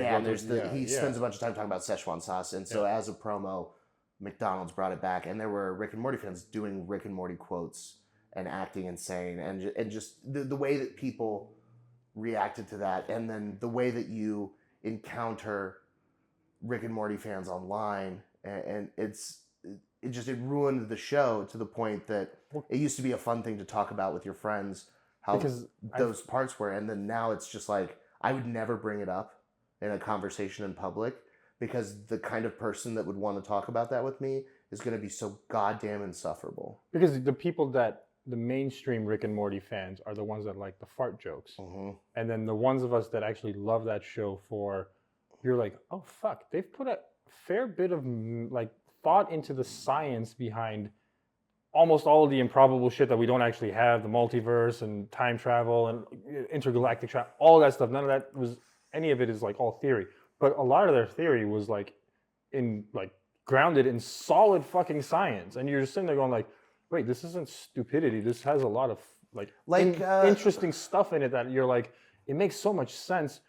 he spends a bunch of time talking about Szechuan sauce. And so as a promo, McDonald's brought it back, and there were Rick and Morty fans doing Rick and Morty quotes and acting insane, and just the way that people reacted to that, and then the way that you encounter Rick and Morty fans online, and it ruined the show to the point that it used to be a fun thing to talk about with your friends, how those parts were, and then now it's just like, I would never bring it up in a conversation in public, because the kind of person that would want to talk about that with me is going to be so goddamn insufferable. Because the mainstream Rick and Morty fans are the ones that like the fart jokes. Mm-hmm. And then the ones of us that actually love that show you're like, oh fuck, they've put a fair bit of like thought into the science behind almost all of the improbable shit that we don't actually have, the multiverse and time travel and intergalactic travel, all that stuff. None of that any of it is like all theory. But a lot of their theory was like in like grounded in solid fucking science, and you're just sitting there going like, wait, this isn't stupidity. This has a lot of interesting stuff in it that you're like, it makes so much sense,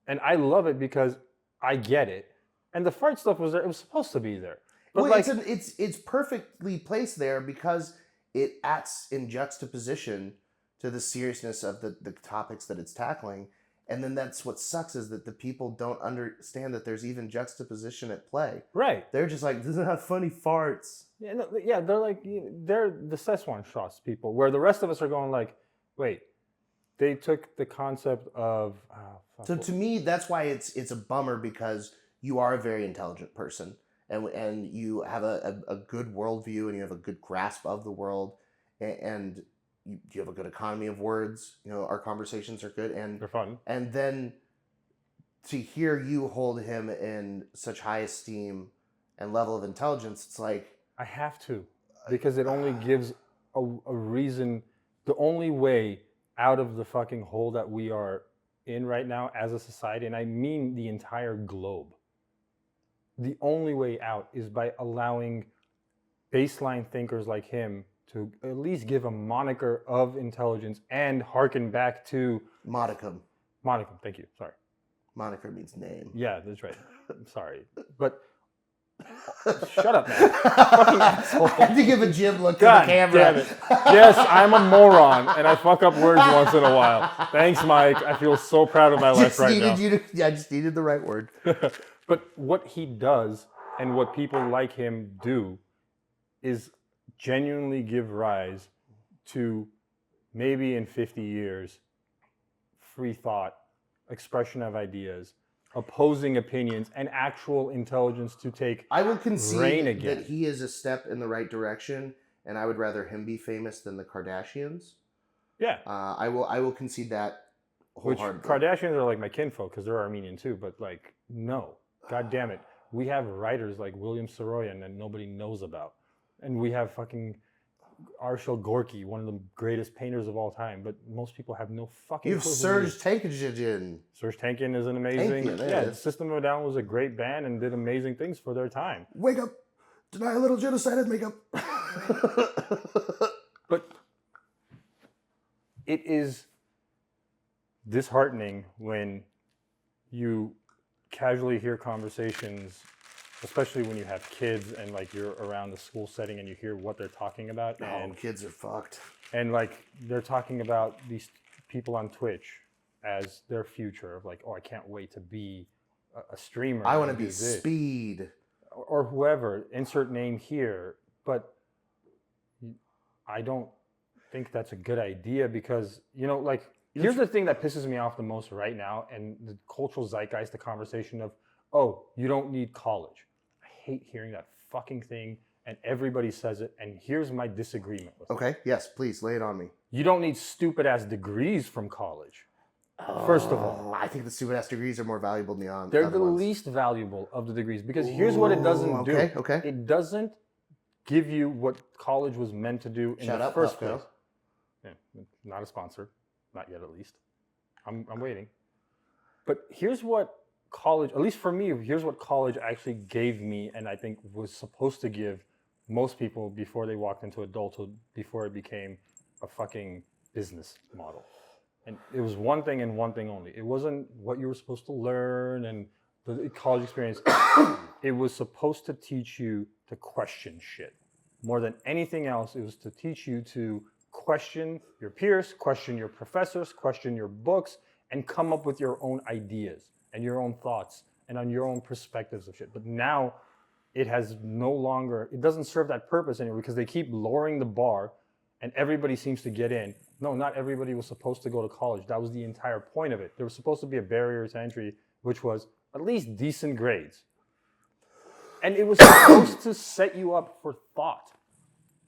and I love it because I get it. And the fart stuff was there; it was supposed to be there. But well, like, it's perfectly placed there because it acts in juxtaposition to the seriousness of the topics that it's tackling. And then that's what sucks is that the people don't understand that there's even juxtaposition at play. Right. They're just like, this is not funny farts. Yeah, no, yeah, they're like, they're the Szechuan sauce people, where the rest of us are going like, wait, they took the concept of... So to me, that's why it's a bummer, because you are a very intelligent person and you have a good worldview and you have a good grasp of the world and you have a good economy of words. You know, our conversations are good and they're fun. And then to hear you hold him in such high esteem and level of intelligence, it's like, I have to, because it only gives a reason. The only way out of the fucking hole that we are in right now as a society, and I mean the entire globe, the only way out is by allowing baseline thinkers like him to at least give a moniker of intelligence and harken back to... Modicum. Modicum, thank you, sorry. Moniker means name. Yeah, that's right. I'm sorry. But shut up, man. Fucking asshole. I had to give a Jim look God at the camera. damn it. Yes, I'm a moron, and I fuck up words once in a while. Thanks, Mike. I feel so proud of my life right now. I just needed the right word. But what he does and what people like him do is genuinely give rise to, maybe in 50 years, free thought, expression of ideas, opposing opinions, and actual intelligence to take I will reign concede again. that he is a step in the right direction, and I would rather him be famous than the Kardashians. Yeah. I will concede that Which wholeheartedly. Kardashians are like my kinfolk because they're Armenian too, but like, no. God damn it. We have writers like William Saroyan that nobody knows about. And we have fucking Arshil Gorky, one of the greatest painters of all time, but most people have no fucking You have clue who Serge he is. Tankian. Serge Tankian is an amazing... Tankian, yeah, yeah. System of a Down was a great band and did amazing things for their time. Wake up. Deny a little genocide and make up. But it is disheartening when you casually hear conversations, especially when you have kids and like you're around the school setting and you hear what they're talking about. And kids are fucked. And like they're talking about these people on Twitch as their future of like, oh, I can't wait to be a streamer. I want to be Speed. Or whoever, insert name here. But I don't think that's a good idea because, you know, like, here's the thing that pisses me off the most right now, and the cultural zeitgeist, the conversation of, oh, you don't need college. I hate hearing that fucking thing, and everybody says it, and here's my disagreement with it. Okay, yes, please, lay it on me. You don't need stupid-ass degrees from college. First of all, I think the stupid-ass degrees are more valuable than the other they're the ones. least valuable of the degrees, because here's what it doesn't do. Okay. It doesn't give you what college was meant to do in the first place. Yeah, not a sponsor. Not yet, at least. I'm waiting. But here's what college, at least for me, here's what college actually gave me, and I think was supposed to give most people before they walked into adulthood, before it became a fucking business model. And it was one thing and one thing only. It wasn't what you were supposed to learn and the college experience. It was supposed to teach you to question shit. More than anything else, it was to teach you to question your peers, question your professors, question your books, and come up with your own ideas and your own thoughts and on your own perspectives of shit. But now it has no longer, it doesn't serve that purpose anymore because they keep lowering the bar and everybody seems to get in. No, not everybody was supposed to go to college. That was the entire point of it. There was supposed to be a barrier to entry, which was at least decent grades. And it was supposed to set you up for thought.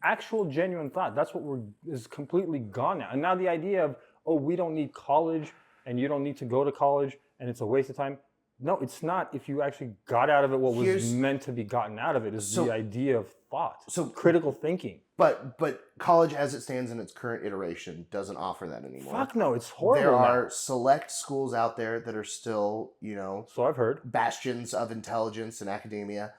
Actual genuine thought. That's what is completely gone now. And now the idea of, oh, we don't need college and you don't need to go to college and it's a waste of time. No, it's not. If you actually got out of it what was meant to be gotten out of it is the idea of thought. So critical thinking. But college as it stands in its current iteration doesn't offer that anymore. Fuck no, it's horrible. There are select schools out there that are still, you know, so I've heard, bastions of intelligence and academia.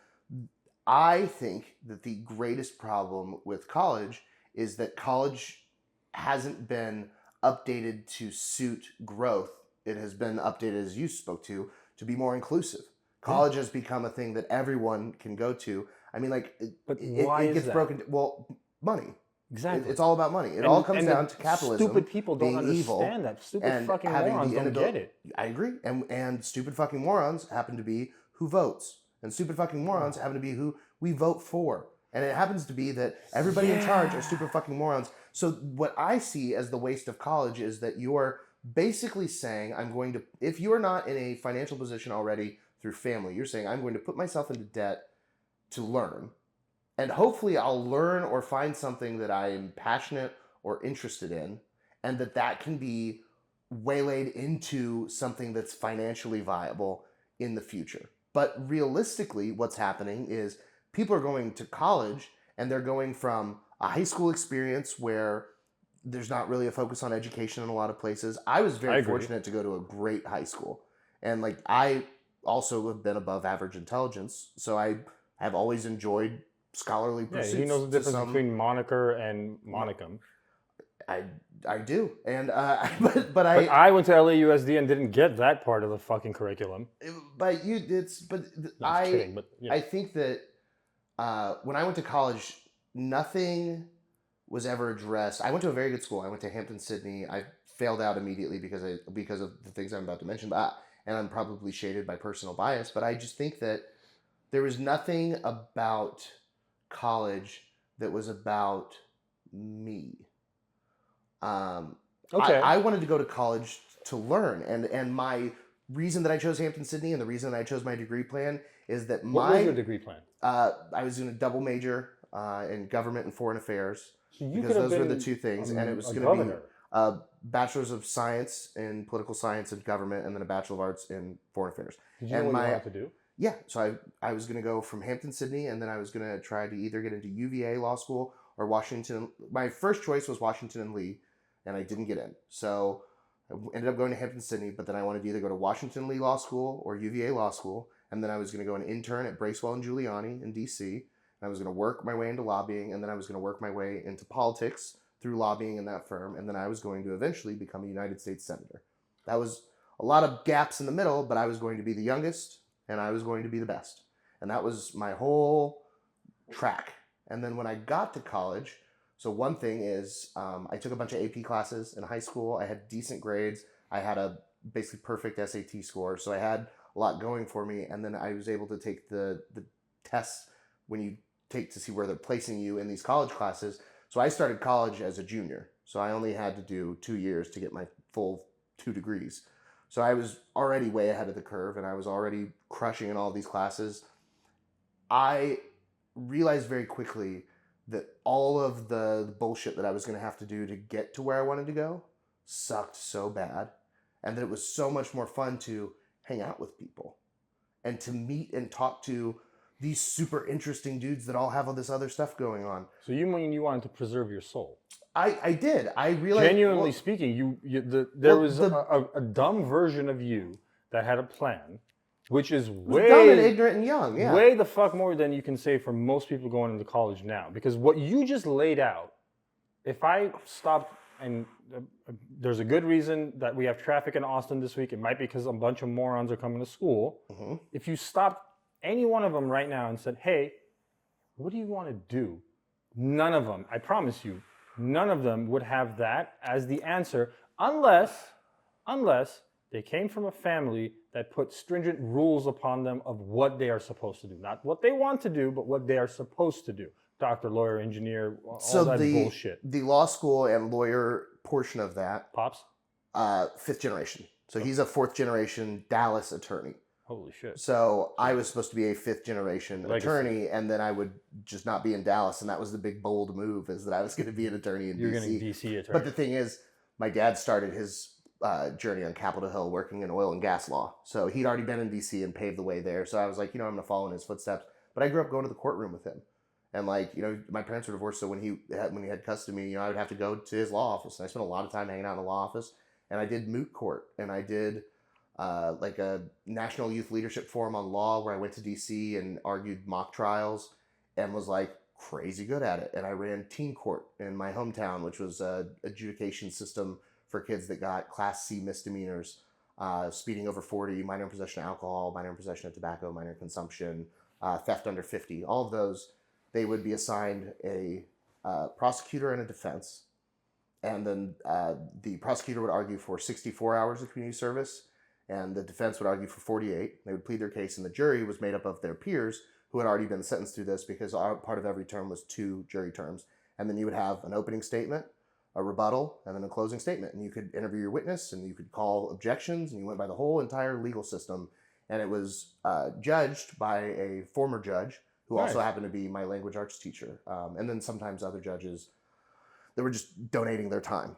I think that the greatest problem with college is that college hasn't been updated to suit growth. It has been updated, as you spoke to be more inclusive. College has become a thing that everyone can go to. I mean, like, But why it gets is that? broken. Well, money. Exactly. It's all about money. It all comes down to capitalism. Stupid people don't being evil understand that. Stupid and fucking having morons the don't get it. I agree. And stupid fucking morons happen to be who votes. And stupid fucking morons happen to be who we vote for. And it happens to be that everybody in charge are stupid fucking morons. So what I see as the waste of college is that you're basically saying, I'm going to, if you're not in a financial position already through family, you're saying, I'm going to put myself into debt to learn. And hopefully I'll learn or find something that I am passionate or interested in, and that can be waylaid into something that's financially viable in the future. But realistically, what's happening is people are going to college and they're going from a high school experience where there's not really a focus on education in a lot of places. I was very fortunate to go to a great high school. And like, I also have been above average intelligence. So I have always enjoyed scholarly pursuits. Yeah, he knows the difference between moniker and monicum. I do, and but I went to LAUSD and didn't get that part of the fucking curriculum. But you, it's but No, I'm kidding, but I think that when I went to college, nothing was ever addressed. I went to a very good school. I went to Hampton Sydney. I failed out immediately because of the things I'm about to mention, and I'm probably shaded by personal bias. But I just think that there was nothing about college that was about me. Okay. I wanted to go to college to learn, and my reason that I chose Hampton Sydney and the reason that I chose my degree plan is that what was your degree plan? I was going to double major in government and foreign affairs, So because those were the two things, and it was going to be a bachelor's of science in political science and government, and then a bachelor of arts in foreign affairs. Did you know what you wanted to do? Yeah, so I was going to go from Hampton Sydney, and then I was going to try to either get into UVA law school or Washington. My first choice was Washington and Lee, and I didn't get in. So I ended up going to Hampton Sydney, but then I wanted to either go to Washington Lee Law School or UVA Law School, and then I was going to go an intern at Bracewell and Giuliani in DC, and I was going to work my way into lobbying, and then I was going to work my way into politics through lobbying in that firm, and then I was going to eventually become a United States Senator. That was a lot of gaps in the middle, but I was going to be the youngest, and I was going to be the best. And that was my whole track. And then when I got to college, so one thing is I took a bunch of AP classes in high school. I had decent grades. I had a basically perfect SAT score. So I had a lot going for me. And then I was able to take the tests when you take to see where they're placing you in these college classes. So I started college as a junior. So I only had to do 2 years to get my full 2 degrees. So I was already way ahead of the curve, and I was already crushing in all these classes. I realized very quickly that all of the bullshit that I was going to have to do to get to where I wanted to go sucked so bad, and that it was so much more fun to hang out with people and to meet and talk to these super interesting dudes that all have all this other stuff going on. So you mean you wanted to preserve your soul? I did. I realized... Genuinely speaking, there was a dumb version of you that had a plan, which is way... dumb and ignorant and young, yeah. Way the fuck more than you can say for most people going into college now. Because what you just laid out, if I stopped, and there's a good reason that we have traffic in Austin this week. It might be because a bunch of morons are coming to school. Mm-hmm. If you stopped any one of them right now and said, hey, what do you want to do? None of them, I promise you, none of them would have that as the answer unless they came from a family that put stringent rules upon them of what they are supposed to do. Not what they want to do, but what they are supposed to do. Doctor, lawyer, engineer, all that bullshit. The law school and lawyer portion of that... Pops? 5th generation. So he's a 4th generation Dallas attorney. Holy shit. So I was supposed to be a 5th generation attorney, and then I would just not be in Dallas, and that was the big bold move, is that I was going to be an attorney in DC. You're going to be DC attorney. But the thing is, my dad started his journey on Capitol Hill working in oil and gas law. So he'd already been in DC and paved the way there. So I was like, I'm going to follow in his footsteps. But I grew up going to the courtroom with him. And my parents were divorced, so when he had custody of me, I would have to go to his law office. And I spent a lot of time hanging out in the law office. And I did moot court, and I did like a National Youth Leadership Forum on Law where I went to DC and argued mock trials and was like crazy good at it. And I ran teen court in my hometown, which was a adjudication system for kids that got Class C misdemeanors, speeding over 40, minor in possession of alcohol, minor in possession of tobacco, minor in consumption, theft under 50. All of those, they would be assigned a prosecutor and a defense. And then the prosecutor would argue for 64 hours of community service, and the defense would argue for 48. They would plead their case, and the jury was made up of their peers who had already been sentenced through this, because part of every term was 2 jury terms. And then you would have an opening statement, a rebuttal, and then a closing statement. And you could interview your witness, and you could call objections, and you went by the whole entire legal system. And it was judged by a former judge who also happened to be my language arts teacher. And then sometimes other judges that were just donating their time.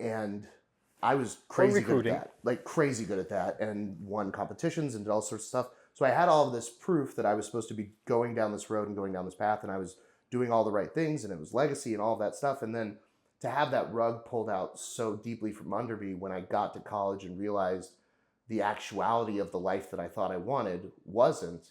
And I was crazy good at that, like crazy good at that, and won competitions and did all sorts of stuff. So I had all of this proof that I was supposed to be going down this road and going down this path, and I was doing all the right things, and it was legacy and all of that stuff. And then to have that rug pulled out so deeply from under me when I got to college and realized the actuality of the life that I thought I wanted wasn't,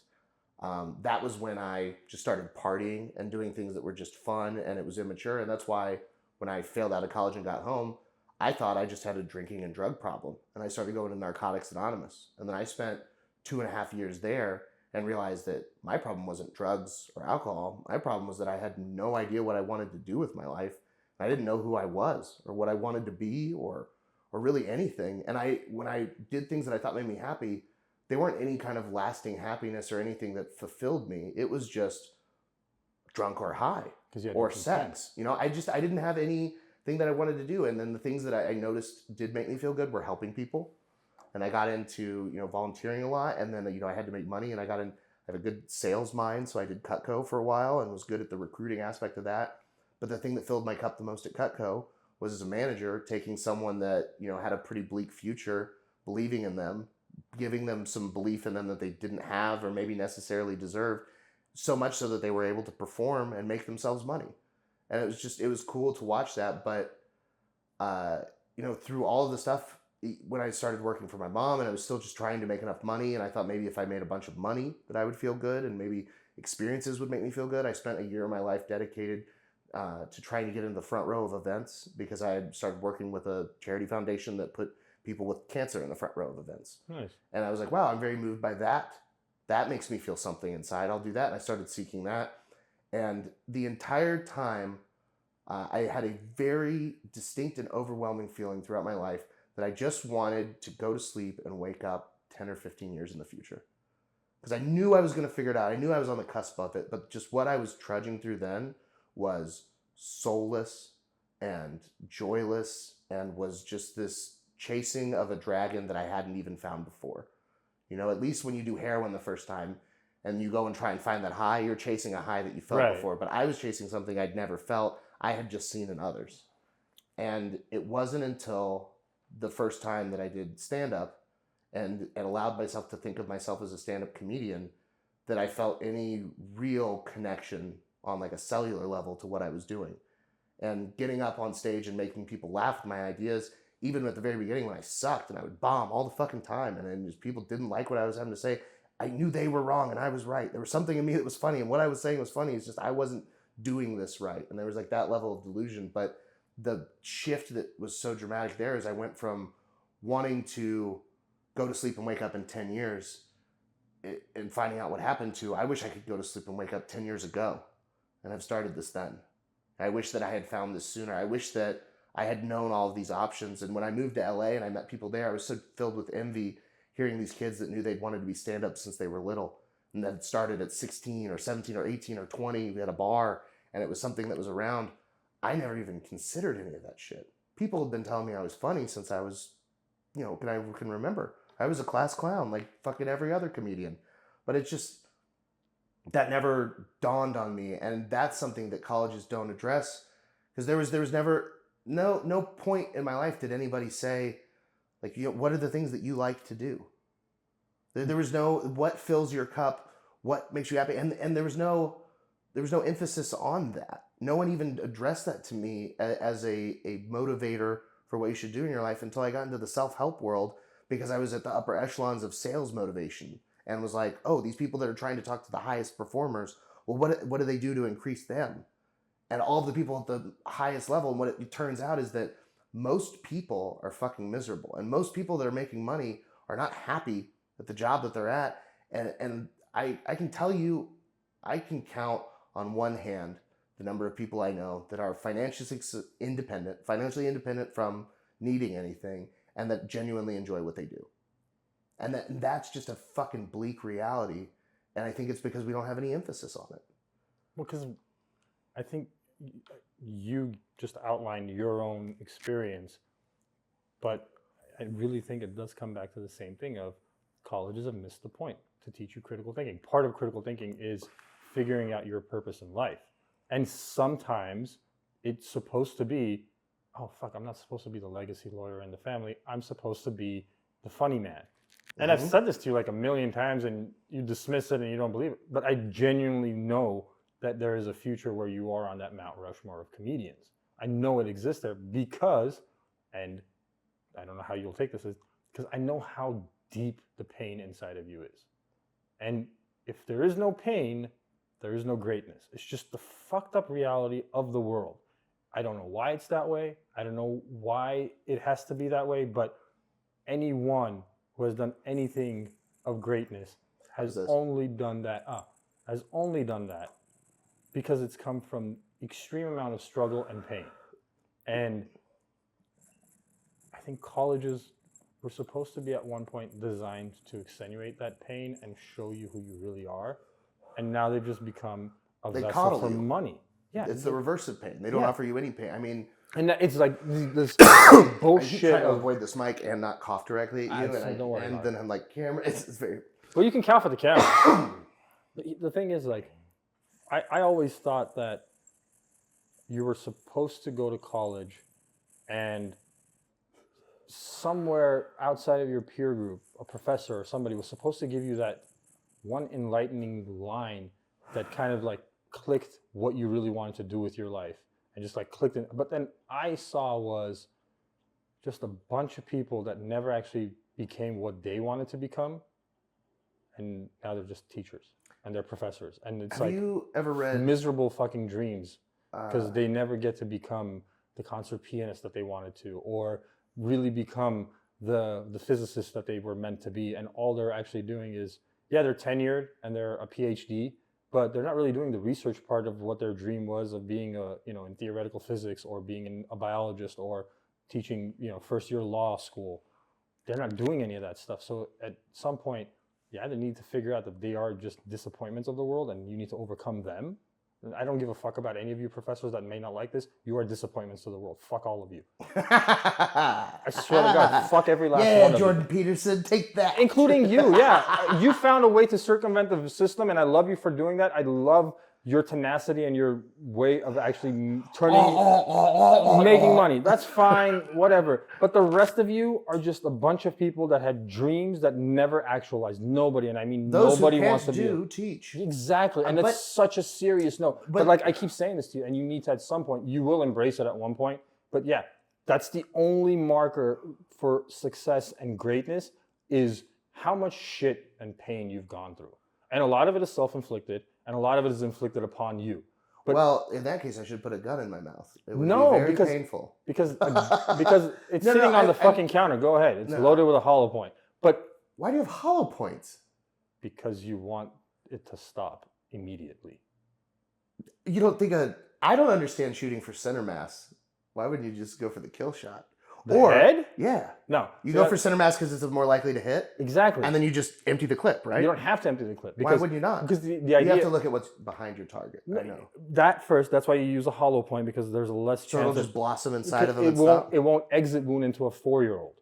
that was when I just started partying and doing things that were just fun, and it was immature. And that's why when I failed out of college and got home, I thought I just had a drinking and drug problem. And I started going to Narcotics Anonymous. And then I spent 2.5 years there and realized that my problem wasn't drugs or alcohol. My problem was that I had no idea what I wanted to do with my life. I didn't know who I was or what I wanted to be or really anything. And when I did things that I thought made me happy, they weren't any kind of lasting happiness or anything that fulfilled me. It was just drunk or high or sex. You know, I didn't have anything that I wanted to do. And then the things that I noticed did make me feel good were helping people. And I got into, volunteering a lot. And then, I had to make money, and I have a good sales mind. So I did Cutco for a while and was good at the recruiting aspect of that. But the thing that filled my cup the most at Cutco was, as a manager, taking someone that, had a pretty bleak future, believing in them, giving them some belief in them that they didn't have or maybe necessarily deserved, so much so that they were able to perform and make themselves money. And it was cool to watch that. But, through all of the stuff, when I started working for my mom, and I was still just trying to make enough money, and I thought maybe if I made a bunch of money that I would feel good, and maybe experiences would make me feel good. I spent a year of my life dedicated to trying to get into the front row of events, because I had started working with a charity foundation that put people with cancer in the front row of events. Nice. And I was like, wow, I'm very moved by that. That makes me feel something inside. I'll do that. And I started seeking that. And the entire time, I had a very distinct and overwhelming feeling throughout my life that I just wanted to go to sleep and wake up 10 or 15 years in the future. Because I knew I was going to figure it out. I knew I was on the cusp of it. But just what I was trudging through then was soulless and joyless, and was just this chasing of a dragon that I hadn't even found before. At least when you do heroin the first time and you go and try and find that high, you're chasing a high that you felt before. But I was chasing something I'd never felt. I had just seen in others. And it wasn't until the first time that I did stand-up and allowed myself to think of myself as a stand-up comedian that I felt any real connection on like a cellular level to what I was doing. And getting up on stage and making people laugh at my ideas, even at the very beginning when I sucked and I would bomb all the fucking time, and then just people didn't like what I was having to say, I knew they were wrong and I was right. There was something in me that was funny, and what I was saying was funny. It's just I wasn't doing this right. And there was like that level of delusion. But the shift that was so dramatic there is I went from wanting to go to sleep and wake up in 10 years and finding out what happened to, I wish I could go to sleep and wake up 10 years ago and have started this then. I wish that I had found this sooner. I wish that I had known all of these options. And when I moved to LA and I met people there, I was so filled with envy hearing these kids that knew they'd wanted to be stand-up since they were little. And that started at 16 or 17 or 18 or 20. We had a bar and it was something that was around. I never even considered any of that shit. People had been telling me I was funny since I was, can remember. I was a class clown like fucking every other comedian. But it's just, that never dawned on me. And that's something that colleges don't address. Because there was never, no point in my life did anybody say, like, what are the things that you like to do? There was no, what fills your cup, what makes you happy? And there was no emphasis on that. No one even addressed that to me as a motivator for what you should do in your life until I got into the self-help world. because I was at the upper echelons of sales motivation and was like, oh, these people that are trying to talk to the highest performers, well, what do they do to increase them? And all of the people at the highest level, and what it turns out is that most people are fucking miserable. And most people that are making money are not happy at the job that they're at. And I can tell you, I can count on one hand the number of people I know that are financially independent from needing anything, and that genuinely enjoy what they do. And that's just a fucking bleak reality. And I think it's because we don't have any emphasis on it. Well, because I think you just outlined your own experience, but I really think it does come back to the same thing of colleges have missed the point to teach you critical thinking. Part of critical thinking is figuring out your purpose in life. And sometimes it's supposed to be, oh, fuck, I'm not supposed to be the legacy lawyer in the family. I'm supposed to be the funny man. And I've said this to you like a million times and you dismiss it and you don't believe it. But I genuinely know that there is a future where you are on that Mount Rushmore of comedians. I know it exists there because, and I don't know how you'll take this, because I know how deep the pain inside of you is. And if there is no pain, there is no greatness. It's just the fucked up reality of the world. I don't know why it's that way. I don't know why it has to be that way, but anyone who has done anything of greatness has only done that because it's come from extreme amount of struggle and pain. And I think colleges were supposed to be at one point designed to extenuate that pain and show you who you really are. And now they've just become a vessel for money. Yeah, it's the reverse of pain. They don't offer you any pain. I mean, and it's like this bullshit. I try to avoid this mic and not cough directly at you, and then I'm like, camera. It's very. Well, you can cough at the camera. The thing is, like, I always thought that you were supposed to go to college, and somewhere outside of your peer group, a professor or somebody was supposed to give you that one enlightening line that kind of like clicked what you really wanted to do with your life and just like clicked it. But then I saw was just a bunch of people that never actually became what they wanted to become. And now they're just teachers and they're professors. And it's Have you ever read miserable fucking dreams because they never get to become the concert pianist that they wanted to, or really become the physicist that they were meant to be. And all they're actually doing is, yeah, they're tenured and they're a PhD, but they're not really doing the research part of what their dream was of being in theoretical physics, or being a biologist, or teaching, first year law school. They're not doing any of that stuff. So at some point, you either need to figure out that they are just disappointments of the world and you need to overcome them. And I don't give a fuck about any of you professors that may not like this. You are disappointments to the world. Fuck all of you. I swear to God, fuck every last one of you. Yeah, Jordan Peterson, take that. Including you, yeah. You found a way to circumvent the system, and I love you for doing that. I love your tenacity and your way of actually making money. That's fine, whatever. But the rest of you are just a bunch of people that had dreams that never actualized. Nobody, and I mean those nobody who wants to teach. Exactly, and it's such a serious note. But like I keep saying this to you, and you need to at some point, you will embrace it at one point. But yeah, that's the only marker for success and greatness is how much shit and pain you've gone through. And a lot of it is self-inflicted, and a lot of it is inflicted upon you. But well, in that case, I should put a gun in my mouth. It would be very painful. Because it's sitting on the fucking counter. Go ahead. It's loaded with a hollow point. But why do you have hollow points? Because you want it to stop immediately. You don't think I don't understand shooting for center mass. Why wouldn't you just go for the kill shot? The head? Yeah. No. You go for center mass because it's more likely to hit? Exactly. And then you just empty the clip, right? You don't have to empty the clip. Why would you not? Because the idea... You have to look at what's behind your target. I know. That first, that's why you use a hollow point, because there's a less chance... So it'll just blossom inside of them and stuff? It won't exit wound into a 4-year-old.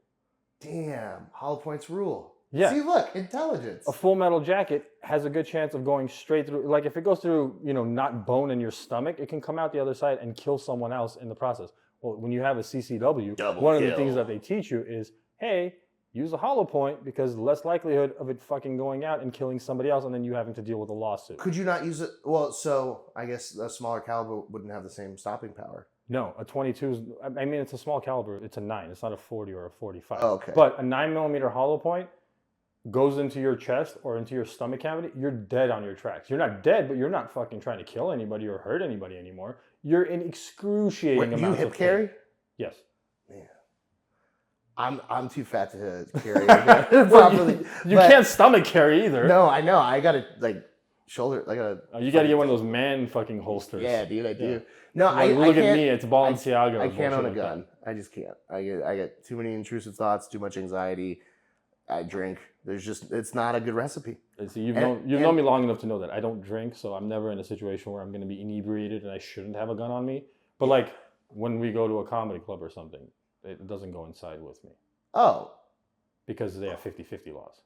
Damn. Hollow points rule. Yeah. See, look, intelligence. A full metal jacket has a good chance of going straight through. Like if it goes through, not bone in your stomach, it can come out the other side and kill someone else in the process. Well, when you have a CCW, one of the things that they teach you is, hey, use a hollow point because less likelihood of it fucking going out and killing somebody else and then you having to deal with a lawsuit. Could you not use it? Well, so I guess a smaller caliber wouldn't have the same stopping power. No, a 22 is, I mean, it's a small caliber. It's a 9. It's not a 40 or a 45. Oh, okay. But a 9 millimeter hollow point goes into your chest or into your stomach cavity, you're dead on your tracks. You're not dead, but you're not fucking trying to kill anybody or hurt anybody anymore. You're in excruciating Wait, amounts you hip of carry? pain. Yes. Man. I'm too fat to carry properly. You can't stomach carry either. No, I know. I gotta shoulder. I gotta. You gotta get one of those man fucking holsters. Yeah, dude, I do. Yeah. No, I look at me. It's Balenciaga. I can't own a gun. I just can't. I get too many intrusive thoughts, too much anxiety. I drink. It's not a good recipe. See, you've known me long enough to know that I don't drink, so I'm never in a situation where I'm going to be inebriated and I shouldn't have a gun on me. But like when we go to a comedy club or something, it doesn't go inside with me. Oh. Because they have 50-50 laws.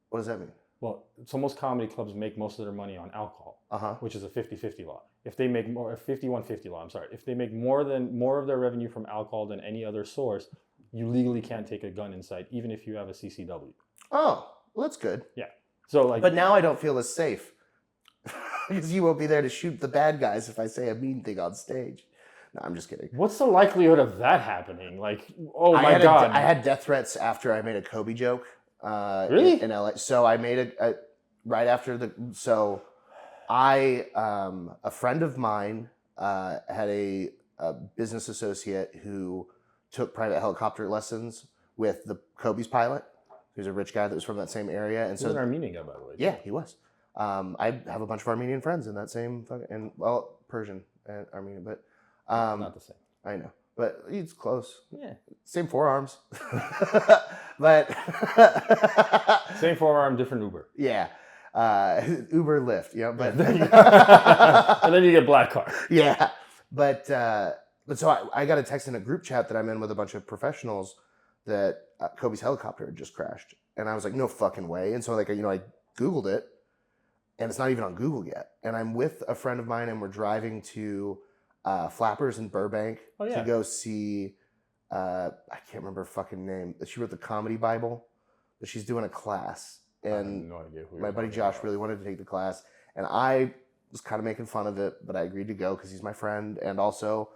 What does that mean? Well, so most comedy clubs make most of their money on alcohol, which is a 50-50 law. If they make more, a 51-50 law, I'm sorry. If they make more of their revenue from alcohol than any other source, you legally can't take a gun inside, even if you have a CCW. Oh, well, that's good. Yeah. So like, but now I don't feel as safe because you won't be there to shoot the bad guys if I say a mean thing on stage. No, I'm just kidding. What's the likelihood of that happening? Like, oh my God. I had death threats after I made a Kobe joke. Really? In LA. So I made right after a friend of mine had a business associate who took private helicopter lessons with the Kobe's pilot. He was a rich guy that was from that same area. And he was an Armenian guy, by the way. Yeah, he was. I have a bunch of Armenian friends in that same Persian and Armenian, but not the same. I know, but it's close. Yeah, same forearms, but same forearm, different Uber. Yeah, Uber, Lyft. Yeah, but and then you get black car. Yeah, but so I got a text in a group chat that I'm in with a bunch of professionals that Kobe's helicopter had just crashed, and I was like, no fucking way. And so I Googled it, and it's not even on Google yet. And I'm with a friend of mine, and we're driving to Flappers in Burbank to go see. I can't remember her fucking name. She wrote the Comedy Bible, but she's doing a class, and I have no idea who my buddy Josh really wanted to take the class, and I was kind of making fun of it, but I agreed to go because he's my friend, and also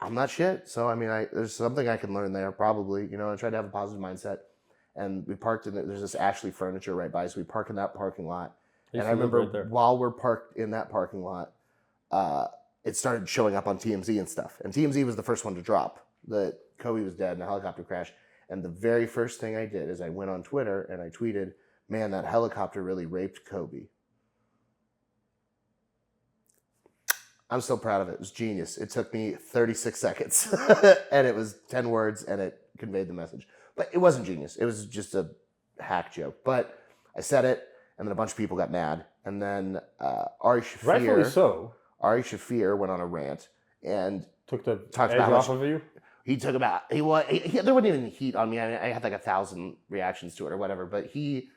I'm not shit. So I mean, there's something I can learn there probably. I tried to have a positive mindset, and we parked in there's this Ashley Furniture right by, so we park in that parking lot. And I remember while we're parked in that parking lot, it started showing up on TMZ and stuff. And TMZ was the first one to drop that Kobe was dead in a helicopter crash. And the very first thing I did is I went on Twitter and I tweeted, "Man, that helicopter really raped Kobe." I'm still proud of it. It was genius. It took me 36 seconds and it was 10 words and it conveyed the message. But it wasn't genius. It was just a hack joke. But I said it, and then a bunch of people got mad. And then Ari Shaffir, rightfully so. Ari Shaffir went on a rant and took the edge off of you. He took about there wasn't even heat on me. I had like 1,000 reactions to it or whatever. But he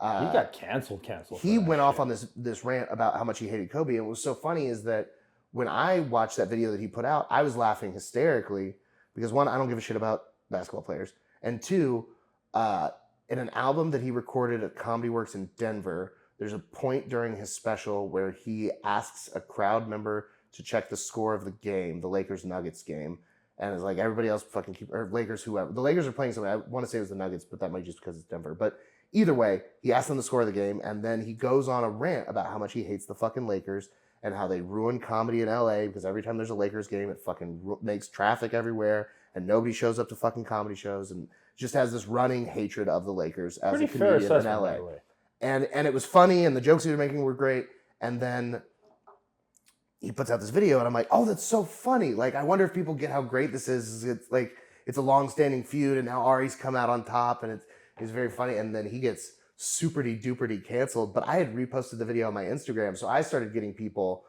got canceled. He went off on this rant about how much he hated Kobe. And what was so funny is that when I watched that video that he put out, I was laughing hysterically because one, I don't give a shit about basketball players, and two, in an album that he recorded at Comedy Works in Denver, there's a point during his special where he asks a crowd member to check the score of the game, the Lakers-Nuggets game, and it's like everybody else fucking or Lakers, whoever. The Lakers are playing something. I want to say it was the Nuggets, but that might just because it's Denver. But either way, he asked them the score of the game, and then he goes on a rant about how much he hates the fucking Lakers and how they ruin comedy in LA because every time there's a Lakers game, it fucking makes traffic everywhere and nobody shows up to fucking comedy shows and just has this running hatred of the Lakers as a comedian in LA. And it was funny and the jokes he was making were great. And then he puts out this video and I'm like, oh, that's so funny. Like, I wonder if people get how great this is. It's like, it's a long-standing feud and now Ari's come out on top and it's very funny. And then he gets super-duper canceled, but I had reposted the video on my Instagram, so I started getting people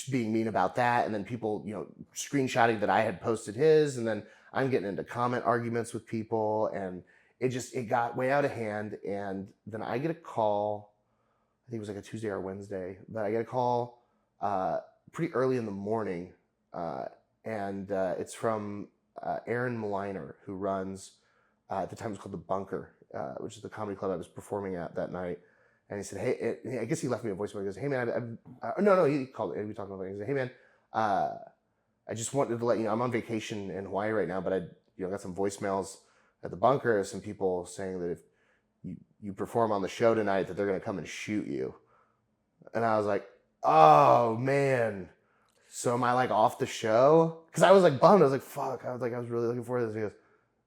being mean about that, and then people, screenshotting that I had posted his, and then I'm getting into comment arguments with people, and it got way out of hand, and then I get a call, I think it was like a Tuesday or Wednesday, but I get a call pretty early in the morning, and it's from Aaron Maliner, who runs, at the time it was called The Bunker, which is the comedy club I was performing at that night. And he said, hey, I guess he left me a voicemail. He goes, hey man, no, he called, we talked about it. He said, hey man, I just wanted to let you know I'm on vacation in Hawaii right now, but I got some voicemails at the bunker, some people saying that if you perform on the show tonight, that they're going to come and shoot you. And I was like, oh man. So am I like off the show? Because I was like bummed. I was like, fuck. I was really looking forward to this. He goes,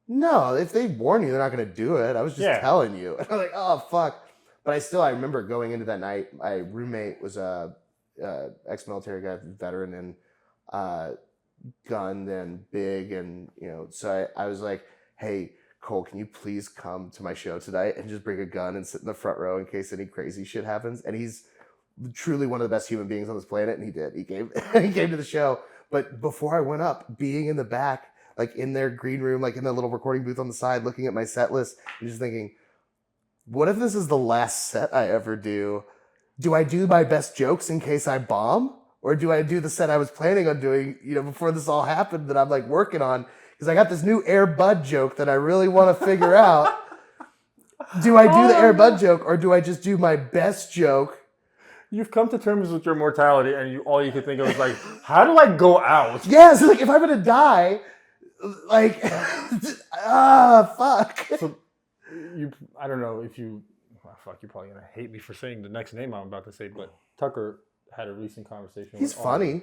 no, if they warn you, they're not going to do it. I was just telling you. And I was like, oh fuck. But I remember going into that night. My roommate was a ex-military guy, veteran, and gunned and big, and so I was like, hey Cole, can you please come to my show tonight and just bring a gun and sit in the front row in case any crazy shit happens? And he's truly one of the best human beings on this planet, and he did. He came to the show. But before I went up, being in the back, like in their green room, like in the little recording booth on the side, looking at my set list, and just thinking, what if this is the last set I ever do? Do I do my best jokes in case I bomb? Or do I do the set I was planning on doing, before this all happened, that I'm like working on? Because I got this new Air Bud joke that I really want to figure out. Do I do the Air Bud joke, or do I just do my best joke? You've come to terms with your mortality, and all you could think of is like, how do I go out? Yeah, so like if I'm gonna die, like, fuck. So I don't know if you, fuck, you're probably gonna hate me for saying the next name I'm about to say, but Tucker had a recent conversation. He's funny.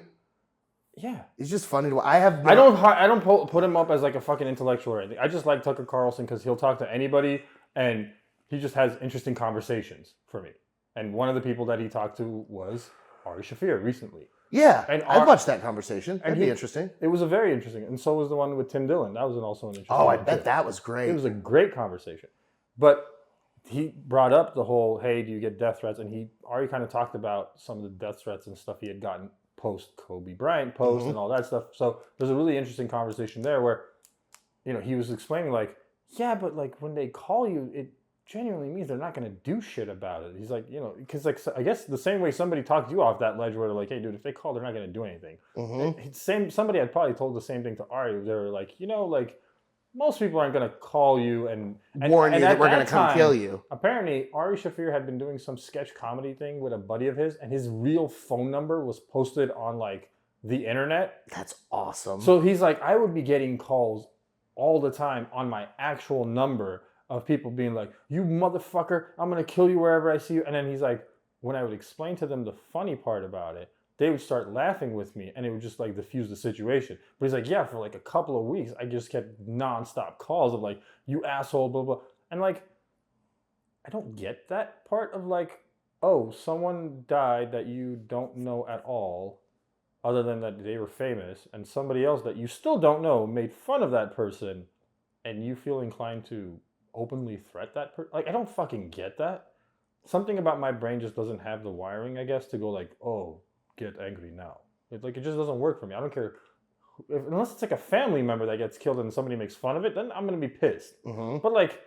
Yeah, he's just funny to. I don't put him up as like a fucking intellectual or anything. I just like Tucker Carlson because he'll talk to anybody and he just has interesting conversations for me. And one of the people that he talked to was Ari Shaffir recently. Yeah, and I've watched that conversation. That'd be interesting. It was a very interesting, and so was the one with Tim Dillon. That was also an interesting. Oh, I bet that was great. It was a great conversation, but he brought up the whole, hey, do you get death threats? And Ari kind of talked about some of the death threats and stuff he had gotten post Kobe Bryant post and all that stuff. So there's a really interesting conversation there where, he was explaining like, yeah, but like when they call you, it genuinely means they're not going to do shit about it. He's like, because like, I guess the same way somebody talked you off that ledge where they're like, hey dude, if they call, they're not going to do anything. Somebody had probably told the same thing to Ari. They were like, like, most people aren't going to call you and warn you that we're going to come kill you. Apparently, Ari Shaffir had been doing some sketch comedy thing with a buddy of his, and his real phone number was posted on like the internet. That's awesome. So he's like, I would be getting calls all the time on my actual number of people being like, you motherfucker, I'm going to kill you wherever I see you. And then he's like, when I would explain to them the funny part about it, they would start laughing with me, and it would just like diffuse the situation. But he's like, yeah, for like a couple of weeks, I just kept nonstop calls of like, you asshole, blah, blah. And like, I don't get that part of like, oh, someone died that you don't know at all, other than that they were famous, and somebody else that you still don't know made fun of that person, and you feel inclined to openly threat that person. Like, I don't fucking get that. Something about my brain just doesn't have the wiring, I guess, to go like, oh, get angry now. It just doesn't work for me. I don't care. Unless it's like a family member that gets killed and somebody makes fun of it, then I'm going to be pissed. But like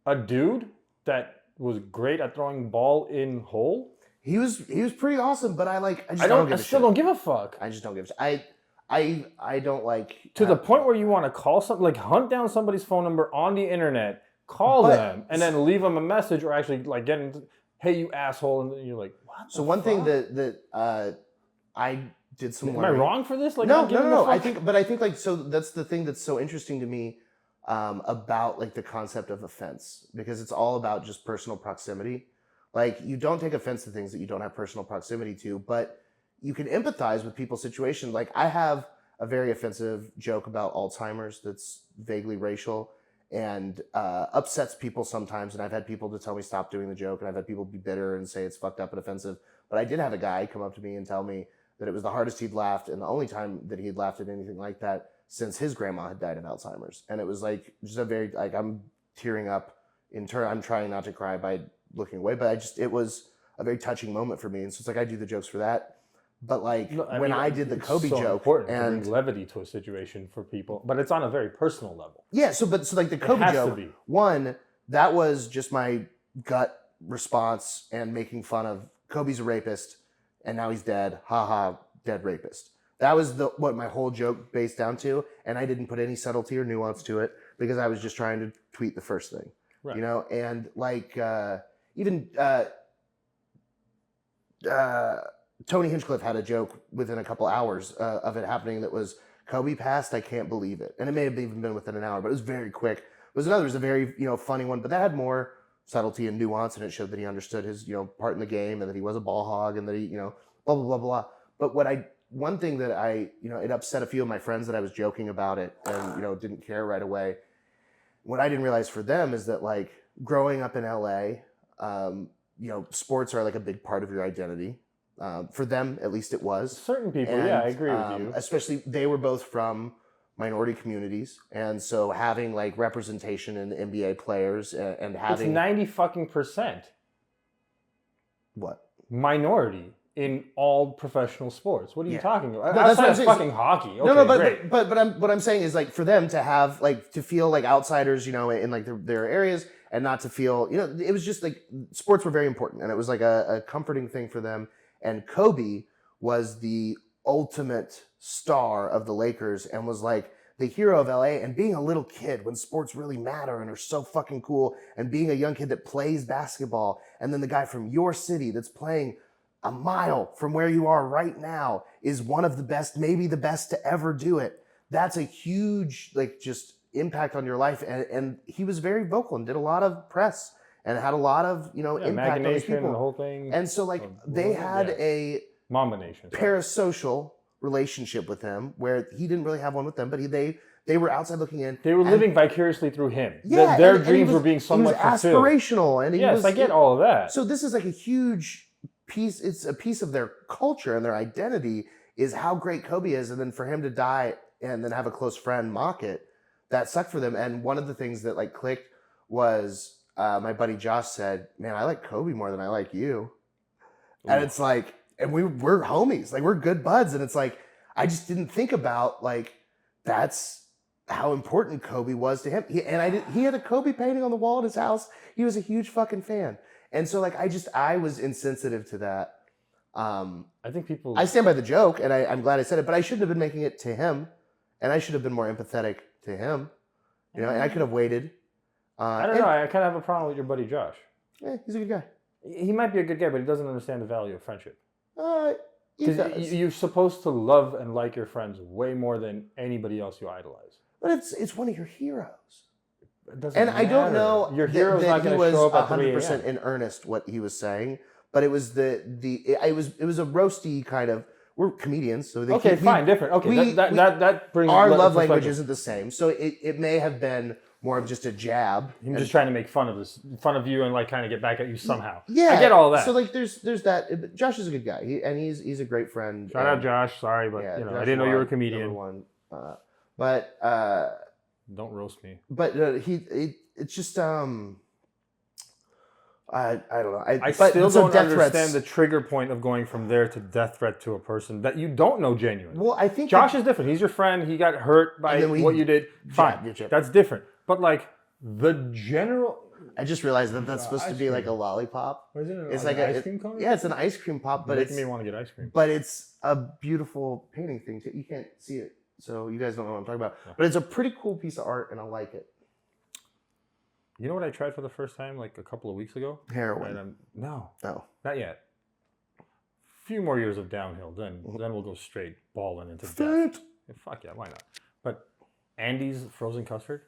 a dude that was great at throwing ball in hole. He was pretty awesome, but I still don't give a fuck. I just don't give a shit. I don't like... To the point where you want to call something, like hunt down somebody's phone number on the internet, call them, and then leave them a message or actually like get into, hey, you asshole, and then you're like, what the fuck? Thing that I did some learning. Am I wrong for this? Like, no. I think like, so that's the thing that's so interesting to me about like the concept of offense, because it's all about just personal proximity. Like, you don't take offense to things that you don't have personal proximity to, but you can empathize with people's situation. Like, I have a very offensive joke about Alzheimer's that's vaguely racial and upsets people sometimes. And I've had people to tell me stop doing the joke, and I've had people be bitter and say it's fucked up and offensive. But I did have a guy come up to me and tell me that it was the hardest he'd laughed and the only time that he'd laughed at anything like that since his grandma had died of Alzheimer's. And it was like just a very, like, I'm tearing up in turn. I'm trying not to cry by looking away, but it was a very touching moment for me. And so it's like, I do the jokes for that. But like I did the Kobe joke and bring levity to a situation for people, but it's on a very personal level. Yeah. So like the Kobe joke, one, that was just my gut response and making fun of Kobe's a rapist and now he's dead. Ha, dead rapist. That was what my whole joke based down to. And I didn't put any subtlety or nuance to it because I was just trying to tweet the first thing, right. And like, even, Tony Hinchcliffe had a joke within a couple hours of it happening that was Kobe passed, I can't believe it. And it may have even been within an hour, but it was very quick. It was a very, funny one, but that had more subtlety and nuance, and it showed that he understood his, part in the game, and that he was a ball hog, and that he, blah, blah, blah, blah. But one thing that it upset a few of my friends that I was joking about it and, didn't care right away. What I didn't realize for them is that, like, growing up in LA, sports are like a big part of your identity. For them, at least it was. Certain people, yeah, I agree with you. Especially, they were both from minority communities, and so having like representation in the NBA players and having it's 90% what minority in all professional sports. What are you talking about? No, Outside of fucking hockey. Okay, no, great. but what I'm saying is, like, for them to have, like, to feel like outsiders, in like their areas, and not to feel, it was just like sports were very important, and it was like a comforting thing for them. And Kobe was the ultimate star of the Lakers and was like the hero of LA. And being a little kid when sports really matter and are so fucking cool, and being a young kid that plays basketball, and then the guy from your city that's playing a mile from where you are right now is one of the best, maybe the best to ever do it. That's a huge, like, just impact on your life. And he was very vocal and did a lot of press and had a lot of, impact on his people. And the whole thing. And so, like, they had a Mamba Nation, parasocial relationship with him where he didn't really have one with them, but they were outside looking in. They were living vicariously through him. Yeah, their dreams were being somewhat fulfilled. Aspirational. And I get all of that. So this is like a huge piece. It's a piece of their culture and their identity is how great Kobe is. And then for him to die and then have a close friend mock it, that sucked for them. And one of the things that, like, clicked was my buddy Josh said, "Man, I like Kobe more than I like you." Ooh. And it's like, and we're homies, like, we're good buds. And it's like, I just didn't think about, like, that's how important Kobe was to him. He had a Kobe painting on the wall at his house. He was a huge fucking fan. And so, like, I was insensitive to that. I think people... I stand by the joke, and I'm glad I said it, but I shouldn't have been making it to him. And I should have been more empathetic to him. And I could have waited. I don't know. I kind of have a problem with your buddy Josh. Yeah, he's a good guy. He might be a good guy, but he doesn't understand the value of friendship. Because you're supposed to love and like your friends way more than anybody else you idolize. But it's one of your heroes. It doesn't matter. I don't know your hero's not going to show up at 100% in earnest what he was saying, but it was it was a roasty kind of. We're comedians, so different. Okay, that brings our love language isn't the same, so it may have been more of just a jab. I'm just trying to make fun of you and, like, kind of get back at you somehow. Yeah, I get all that. So, like, there's that. Josh is a good guy, he's a great friend. Shout out Josh. Sorry, but Josh I didn't know you were a comedian. But don't roast me. But it's just I don't know. I still don't understand the trigger point of going from there to death threat to a person that you don't know genuinely. Well, I think Josh is different. He's your friend. He got hurt by what you did. Fine, that's different. But, like, the general... I just realized that that's supposed to be like a lollipop. What is it? It's like an ice cream cone? Yeah, it's an ice cream pop, but it's making me want to get ice cream. But it's a beautiful painting thing. You can't see it, so you guys don't know what I'm talking about. Yeah. But it's a pretty cool piece of art, and I like it. You know what I tried for the first time, like, a couple of weeks ago? Heroin. No, not yet. A few more years of downhill, then we'll go straight balling into death. Yeah, fuck yeah, why not? But Andy's frozen custard.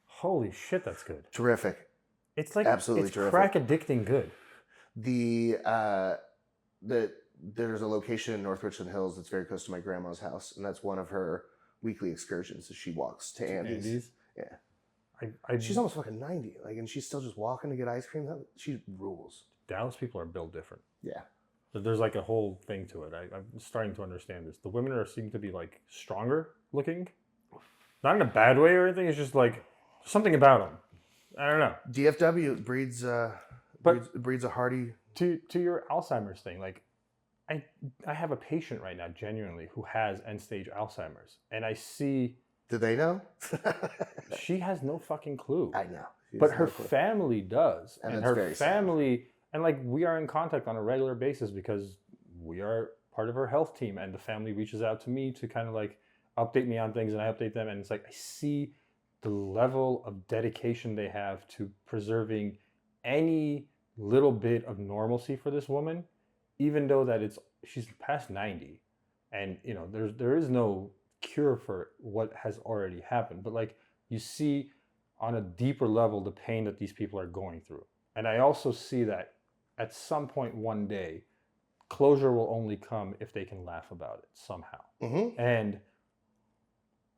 Holy shit, that's good. Terrific. It's like absolutely terrific. Crack addicting good. There's a location in North Richland Hills that's very close to my grandma's house, and that's one of her weekly excursions. As she walks to Andy's. Yeah. She's almost fucking 90, like, and she's still just walking to get ice cream. She rules. Dallas people are built different. Yeah. There's, like, a whole thing to it. I'm starting to understand this. The women seem to be, like, stronger looking, not in a bad way or anything. It's just, like, something about them. I don't know. DFW breeds a hardy. To your Alzheimer's thing, like, I have a patient right now, genuinely, who has end-stage Alzheimer's, and I see. Do they know? She has no fucking clue. I know. But her family does, and her family, sad. And, like, we are in contact on a regular basis because we are part of her health team, and the family reaches out to me to kind of, like, update me on things, and I update them, and it's like I see the level of dedication they have to preserving any little bit of normalcy for this woman, even though that she's past 90, and, there is no cure for what has already happened, but like you see on a deeper level the pain that these people are going through. And I also see that at some point one day, closure will only come if they can laugh about it somehow. Mm-hmm. And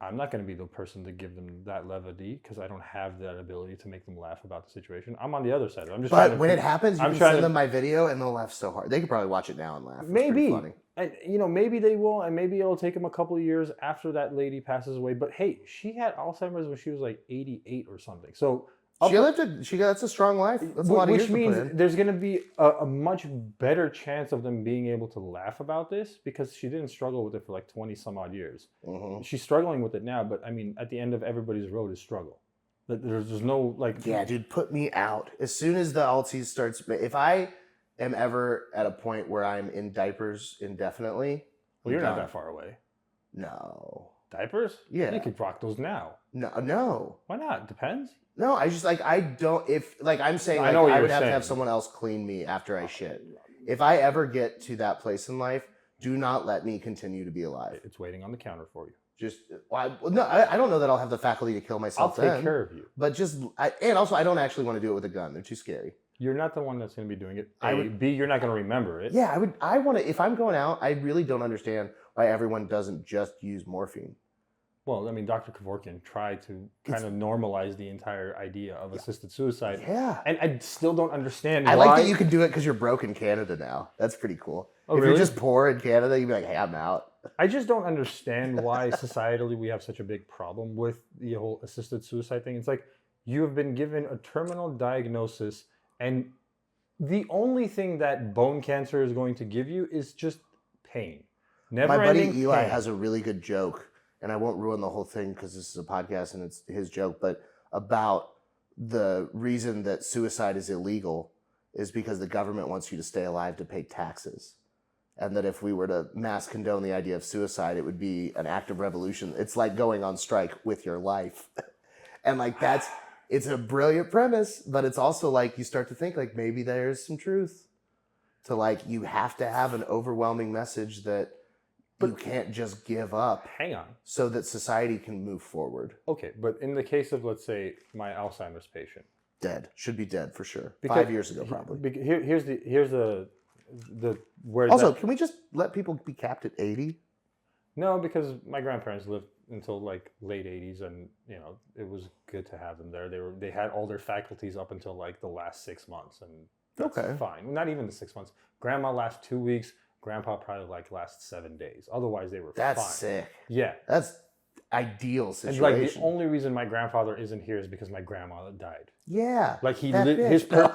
I'm not going to be the person to give them that levity because I don't have that ability to make them laugh about the situation. I'm on the other side. I'm just. But when it happens, you I'm can trying send to- them my video and they'll laugh so hard. They could probably watch it now and laugh. It's pretty Maybe. funny. And maybe they will, and maybe it'll take them a couple of years after that lady passes away. But hey, she had Alzheimer's when she was like 88 or something. So That's a strong life. That's a lot of years which means to put in. there's going to be a much better chance of them being able to laugh about this because she didn't struggle with it for like 20 some odd years. Mm-hmm. She's struggling with it now, but I mean, at the end of everybody's road is struggle. There's no like. Yeah, dude, put me out. As soon as the Alties starts, if I am ever at a point where I'm in diapers indefinitely. Well, you're not that far away. No. Diapers? Yeah. You could rock those now. No. Why not? Depends. No, I just I don't. If I'm saying, I know what I you're would have to saying. have someone else clean me after I shit. If I ever get to that place in life, do not let me continue to be alive. It's waiting on the counter for you. I don't know that I'll have the faculty to kill myself. I'll take care of you. But and also, I don't actually want to do it with a gun. They're too scary. You're not the one that's going to be doing it. B, you're not going to remember it. Yeah, I want to. If I'm going out, I really don't understand why everyone doesn't just use morphine. Well, I mean, Dr. Kevorkian tried to kind of normalize the entire idea of assisted suicide. Yeah. And I still don't understand I why. like that you can do it because you're broke in Canada now. That's pretty cool. Oh, if really? you're just poor in Canada, you'd be like, hey, I'm out. I just don't understand why societally we have such a big problem with the whole assisted suicide thing. It's like you have been given a terminal diagnosis, and the only thing that bone cancer is going to give you is just pain. My buddy Never-ending Eli pain. has a really good joke, and I won't ruin the whole thing because this is a podcast and it's his joke, but about the reason that suicide is illegal is because the government wants you to stay alive to pay taxes. And that if we were to mass condone the idea of suicide, it would be an act of revolution. It's like going on strike with your life. And like it's a brilliant premise, but it's also like you start to think like maybe there's some truth to like you have to have an overwhelming message that you can't just give up. Hang on. So that society can move forward. Okay, but in the case of, let's say, my Alzheimer's patient. Dead. Should be dead for sure. Because 5 years ago, probably. Here's the where. Also, can we just let people be capped at 80? No, because my grandparents lived until like late 80s, and it was good to have them there. They had all their faculties up until like the last 6 months, and that's fine. Not even the 6 months. Grandma last 2 weeks. Grandpa probably like last 7 days. Otherwise, they were fine. That's sick. Yeah. That's ideal situation. And like the only reason my grandfather isn't here is because my grandma died. Yeah. Like he that lit bitch. his no, dude.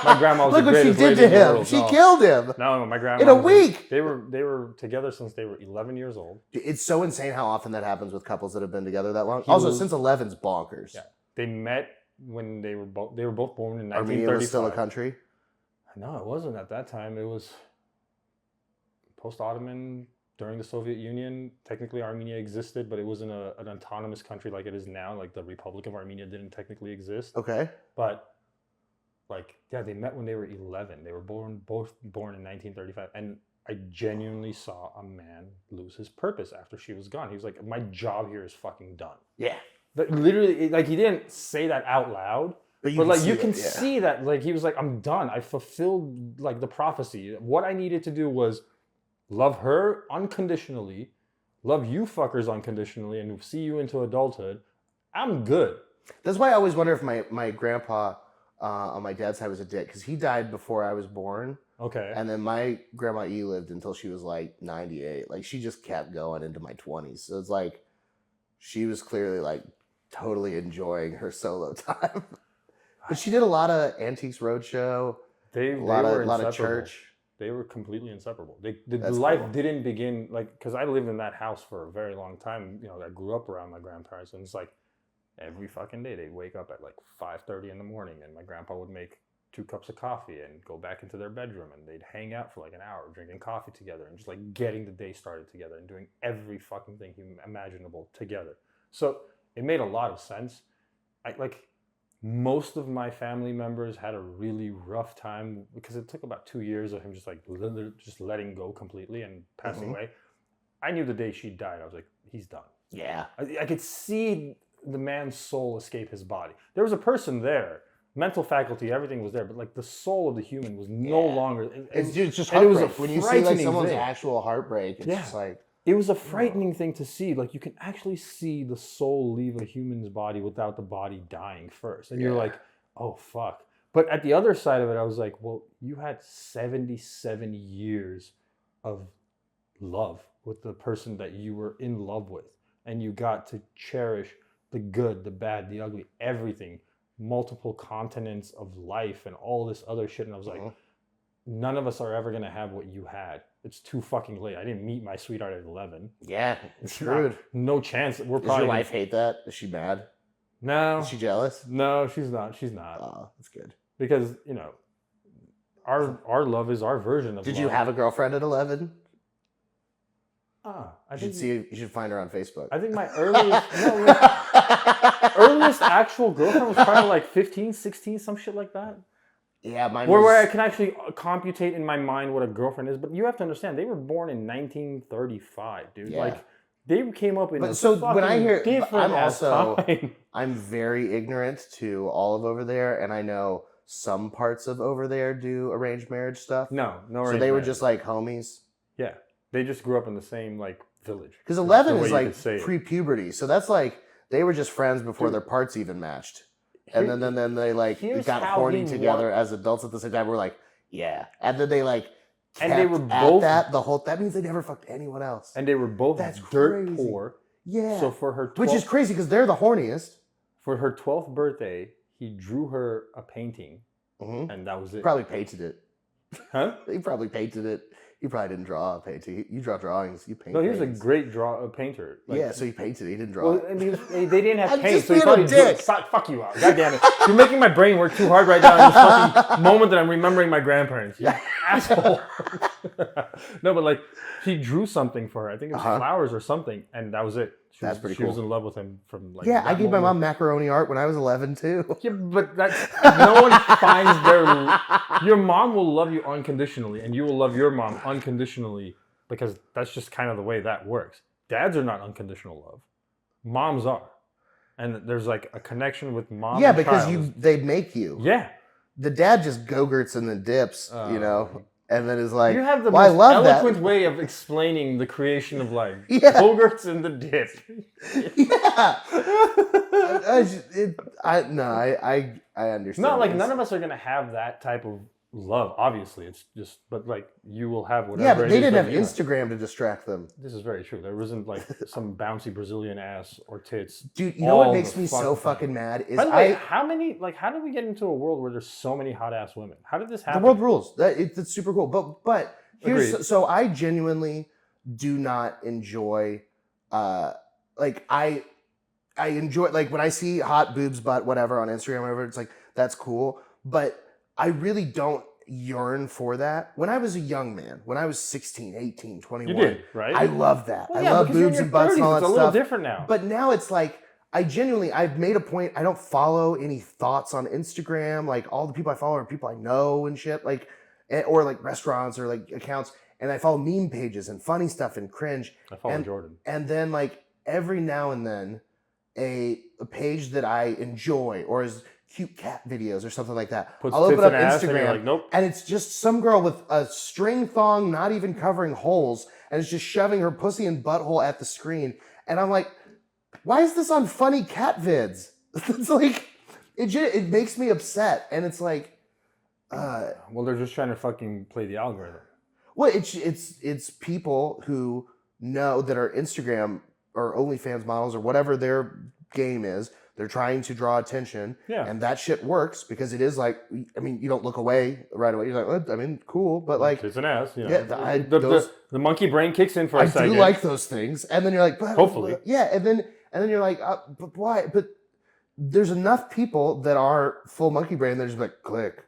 My grandma was Look the what she greatest did lady to in the him. world. She No. killed him. No, my grandma. In a week. They were together since they were 11 years old. It's so insane how often that happens with couples that have been together that long. Also, since 11's bonkers. Yeah. They met when they were both born in 1935. Armenia was still a country? No, it wasn't at that time. It was post-Ottoman, during the Soviet Union. Technically, Armenia existed, but it wasn't an autonomous country like it is now. Like the Republic of Armenia didn't technically exist. Okay. But they met when they were 11. They were both born in 1935, and I genuinely saw a man lose his purpose after she was gone. He was like, "My job here is fucking done." Yeah. But literally, like he didn't say that out loud. But you can see that, like, he was like, I'm done. I fulfilled, like, the prophecy. What I needed to do was love her unconditionally, love you fuckers unconditionally, and see you into adulthood. I'm good. That's why I always wonder if my grandpa on my dad's side was a dick, because he died before I was born. Okay. And then my grandma E lived until she was, like, 98. Like, she just kept going into my 20s. So it's like, she was clearly, like, totally enjoying her solo time. But she did a lot of Antiques Roadshow, a lot of church. They were completely inseparable. The That's life cool. didn't begin, like, because I lived in that house for a very long time. I grew up around my grandparents, and it's like every fucking day they'd wake up at like 5:30 in the morning, and my grandpa would make 2 cups of coffee and go back into their bedroom, and they'd hang out for like an hour drinking coffee together and just like getting the day started together and doing every fucking thing imaginable together. So it made a lot of sense. Most of my family members had a really rough time because it took about 2 years of him just like just letting go completely and passing away. I knew the day she died, I was like, he's done. Yeah. I could see the man's soul escape his body. There was a person there, mental faculty, everything was there, but like the soul of the human was no longer. It's just and it was heartbreak. a When you see like someone's thing. actual heartbreak, it's just like. It was a frightening thing to see. Like you can actually see the soul leave a human's body without the body dying first. And you're like, oh, fuck. But at the other side of it, I was like, well, you had 77 years of love with the person that you were in love with. And you got to cherish the good, the bad, the ugly, everything, multiple continents of life and all this other shit. And I was like, none of us are ever going to have what you had. It's too fucking late. I didn't meet my sweetheart at 11. Yeah, it's screwed. No chance. We're Does probably. your wife hate that? Is she mad? No. Is she jealous? No, she's not. She's not. Oh, that's good. Because, you know, our love is our version of Did love. you have a girlfriend at 11? I You should find her on Facebook. I think my earliest actual girlfriend was probably like 15, 16, some shit like that. Yeah, mine where I can actually computate in my mind what a girlfriend is. But you have to understand, they were born in 1935, dude. Yeah. Like, they came up in when I hear, different time. I'm very ignorant to all of over there, and I know some parts of over there do arranged marriage stuff. No So they were just like homies. Yeah, they just grew up in the same like village. Because 11 is like pre-puberty, so that's like they were just friends before their parts even matched, and then they like got horny together as adults at the same time. We're like, yeah, and then they like. And they were both that means they never fucked anyone else. And they were both dirt poor. Yeah. So for her 12th, which is crazy because they're the horniest. For her 12th birthday, he drew her a painting, and that was it. Probably painted it. Huh? He probably painted it. He probably didn't draw a painting. You draw drawings. You paint. No, he was a great painter. Like, yeah, so he painted it. He didn't draw it. And they didn't have paint, so he probably drew it. Fuck you out. God damn it. You're making my brain work too hard right now in this fucking moment that I'm remembering my grandparents. You asshole. No, but like, he drew something for her. I think it was flowers or something, and that was it. That's pretty cool. She was in love with him from like. Yeah, I gave my mom macaroni art when I was 11 too. Yeah, but no one finds their. Your mom will love you unconditionally, and you will love your mom unconditionally because that's just kind of the way that works. Dads are not unconditional love. Moms are, and there's like a connection with mom. Yeah, because they make you. Yeah. The dad just go-gurts and then dips, you know. And then is like, you have the most eloquent way of explaining the creation of life. Yeah. Bogarts in the dip. Yeah. I understand. No, like none of us are gonna have that type of love. Obviously, it's just, but like you will have whatever. Yeah, but they didn't have Instagram to distract them. This is very true. There wasn't like some bouncy Brazilian ass or tits. Dude, you know what makes me so fucking mad is how did we get into a world where there's so many hot ass women? How did this happen? The world rules. It's super cool. But here's so I genuinely do not enjoy like I enjoy like when I see hot boobs, butt, whatever on Instagram, whatever, it's like that's cool. But I really don't yearn for that. When I was a young man, when I was 16, 18, 21, you did, right? I loved that. Well, I love boobs and butts and all that stuff. It's a little different now. But now it's like, I've made a point, I don't follow any thoughts on Instagram. Like all the people I follow are people I know and shit, like, or like restaurants or like accounts. And I follow meme pages and funny stuff and cringe. I follow Jordan. And then like every now and then a page that I enjoy or is cute cat videos or something like that. Puts I'll open up Instagram, Instagram like, nope. And it's just some girl with a string thong, not even covering holes, and it's just shoving her pussy and butthole at the screen. And I'm like, why is this on funny cat vids? It's like, it makes me upset. And it's like, well, they're just trying to fucking play the algorithm. Well, it's people who know that are Instagram or OnlyFans models or whatever their game is. They're trying to draw attention, and that shit works because it is like, I mean, you don't look away right away. You're like, well, I mean, cool, but like, it's an ass. You know. Yeah, the monkey brain kicks in for a second. I do like those things, and then you're like, but, hopefully, yeah, and then you're like, but why? But there's enough people that are full monkey brain. They're just like, click,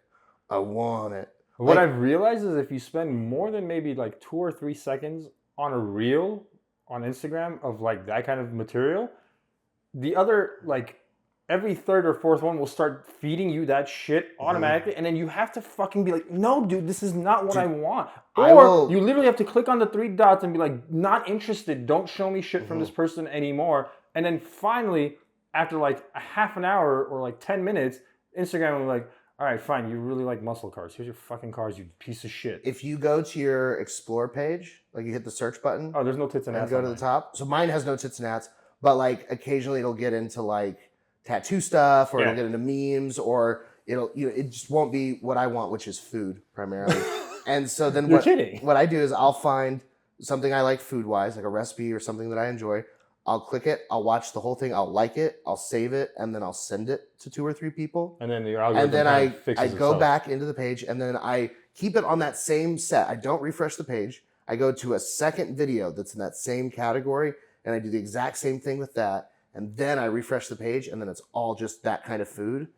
I want it. What I've realized is if you spend more than maybe like 2 or 3 seconds on a reel on Instagram of like that kind of material, the other like every third or fourth one will start feeding you that shit automatically, and then you have to fucking be like, no, dude, this is not what I want. Or you literally have to click on the 3 dots and be like, not interested, don't show me shit from this person anymore. And then finally, after like a half an hour or like 10 minutes, Instagram will be like, all right, fine, you really like muscle cars. Here's your fucking cars, you piece of shit. If you go to your explore page, like you hit the search button. Oh, there's no tits and ass. And go to the top. So mine has no tits and ass, but like occasionally it'll get into like tattoo stuff, or it'll get into memes, or it just won't be what I want, which is food primarily. And so then what I do is I'll find something I like food wise, like a recipe or something that I enjoy. I'll click it, I'll watch the whole thing, I'll like it, I'll save it, and then I'll send it to 2 or 3 people. And then your algorithm I go back into the page, and then I keep it on that same set. I don't refresh the page. I go to a second video that's in that same category, and I do the exact same thing with that. And then I refresh the page, and then it's all just that kind of food.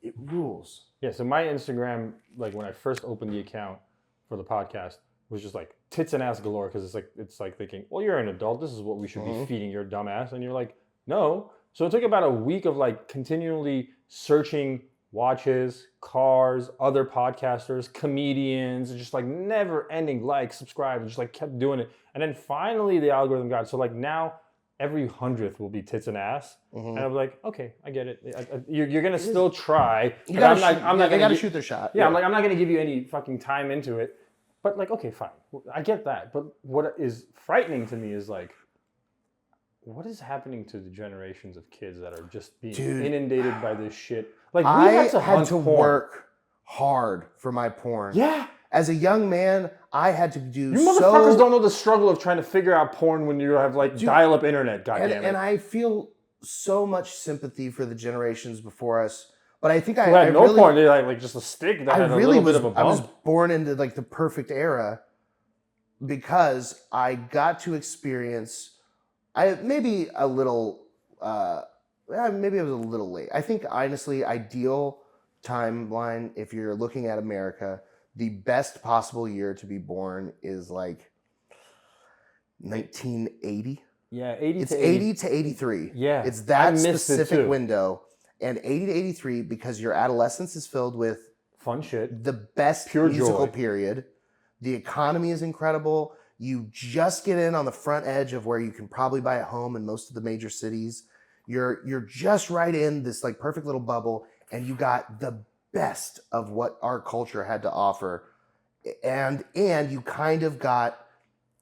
It rules. Yeah, so my Instagram, like when I first opened the account for the podcast, was just like tits and ass galore, because it's like thinking, well, you're an adult. This is what we should be feeding your dumb ass. And you're like, no. So it took about a week of like continually searching watches, cars, other podcasters, comedians, just like never ending like, subscribe, and just like kept doing it. And then finally the algorithm got it. So like now, every 100th will be tits and ass, and I'm like, okay, I get it. You're gonna still try. I'm not gonna shoot their shot. Yeah, I'm not gonna give you any fucking time into it. But like, okay, fine, I get that. But what is frightening to me is like, what is happening to the generations of kids that are just being inundated by this shit? Like, I had to work hard for my porn. Yeah. As a young man, I had to do You motherfuckers don't know the struggle of trying to figure out porn when you have like dial-up internet, goddammit. And I feel so much sympathy for the generations before us. But I think I had no porn. They like just a stick that had a little bit of a bump. I was born into like the perfect era because I got to experience. Maybe I was a little late. I think honestly, ideal timeline, if you're looking at America, the best possible year to be born is like 1980. Yeah, 80 it's to 80 to 83. Yeah. It's that specific window. And 80 to 83, because your adolescence is filled with fun shit. The best pure musical joy. Period. The economy is incredible. You just get in on the front edge of where you can probably buy a home in most of the major cities. You're just right in this like perfect little bubble, and you got the best of what our culture had to offer. And you kind of got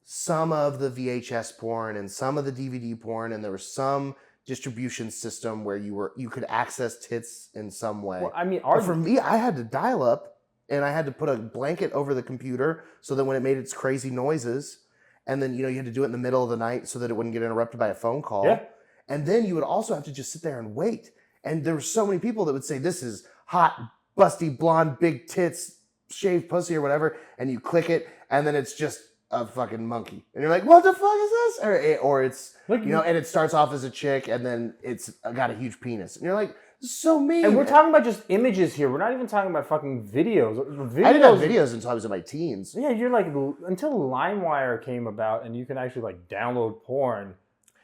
some of the VHS porn and some of the DVD porn, and there was some distribution system where you could access tits in some way. Well, I mean, for me, I had to dial up, and I had to put a blanket over the computer so that when it made its crazy noises, and then you had to do it in the middle of the night so that it wouldn't get interrupted by a phone call. Yeah. And then you would also have to just sit there and wait. And there were so many people that would say, "This is hot, busty, blonde, big tits, shaved pussy," or whatever. And you click it, and then it's just a fucking monkey, and you're like, "What the fuck is this?" Or it's and it starts off as a chick, and then it's got a huge penis, and you're like, "This is so mean." And we're talking about just images here. We're not even talking about fucking videos. I didn't have videos until I was in my teens. Yeah, you're like until LimeWire came about, and you can actually like download porn.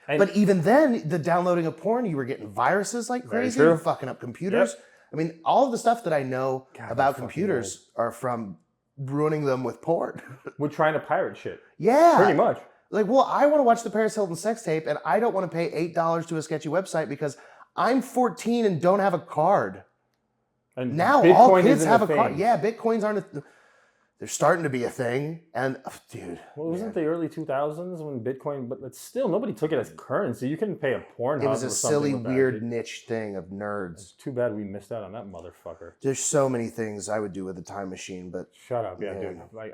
But even then, the downloading of porn, you were getting viruses like crazy, fucking up computers. Yep. I mean, all of the stuff that I know about computers are from ruining them with porn. We're trying to pirate shit. Yeah. Pretty much. Like, well, I want to watch the Paris Hilton sex tape, and I don't want to pay $8 to a sketchy website because I'm 14 and don't have a card. And now Bitcoin all kids have a card. Yeah, Bitcoins aren't they're starting to be a thing. And, dude. Well, wasn't the early 2000s when Bitcoin, but it's still, nobody took it as currency. You couldn't pay a Pornhub. It was a silly, weird niche thing of nerds. It's too bad we missed out on that motherfucker. There's so many things I would do with a time machine, but... Shut up, yeah, dude. Like,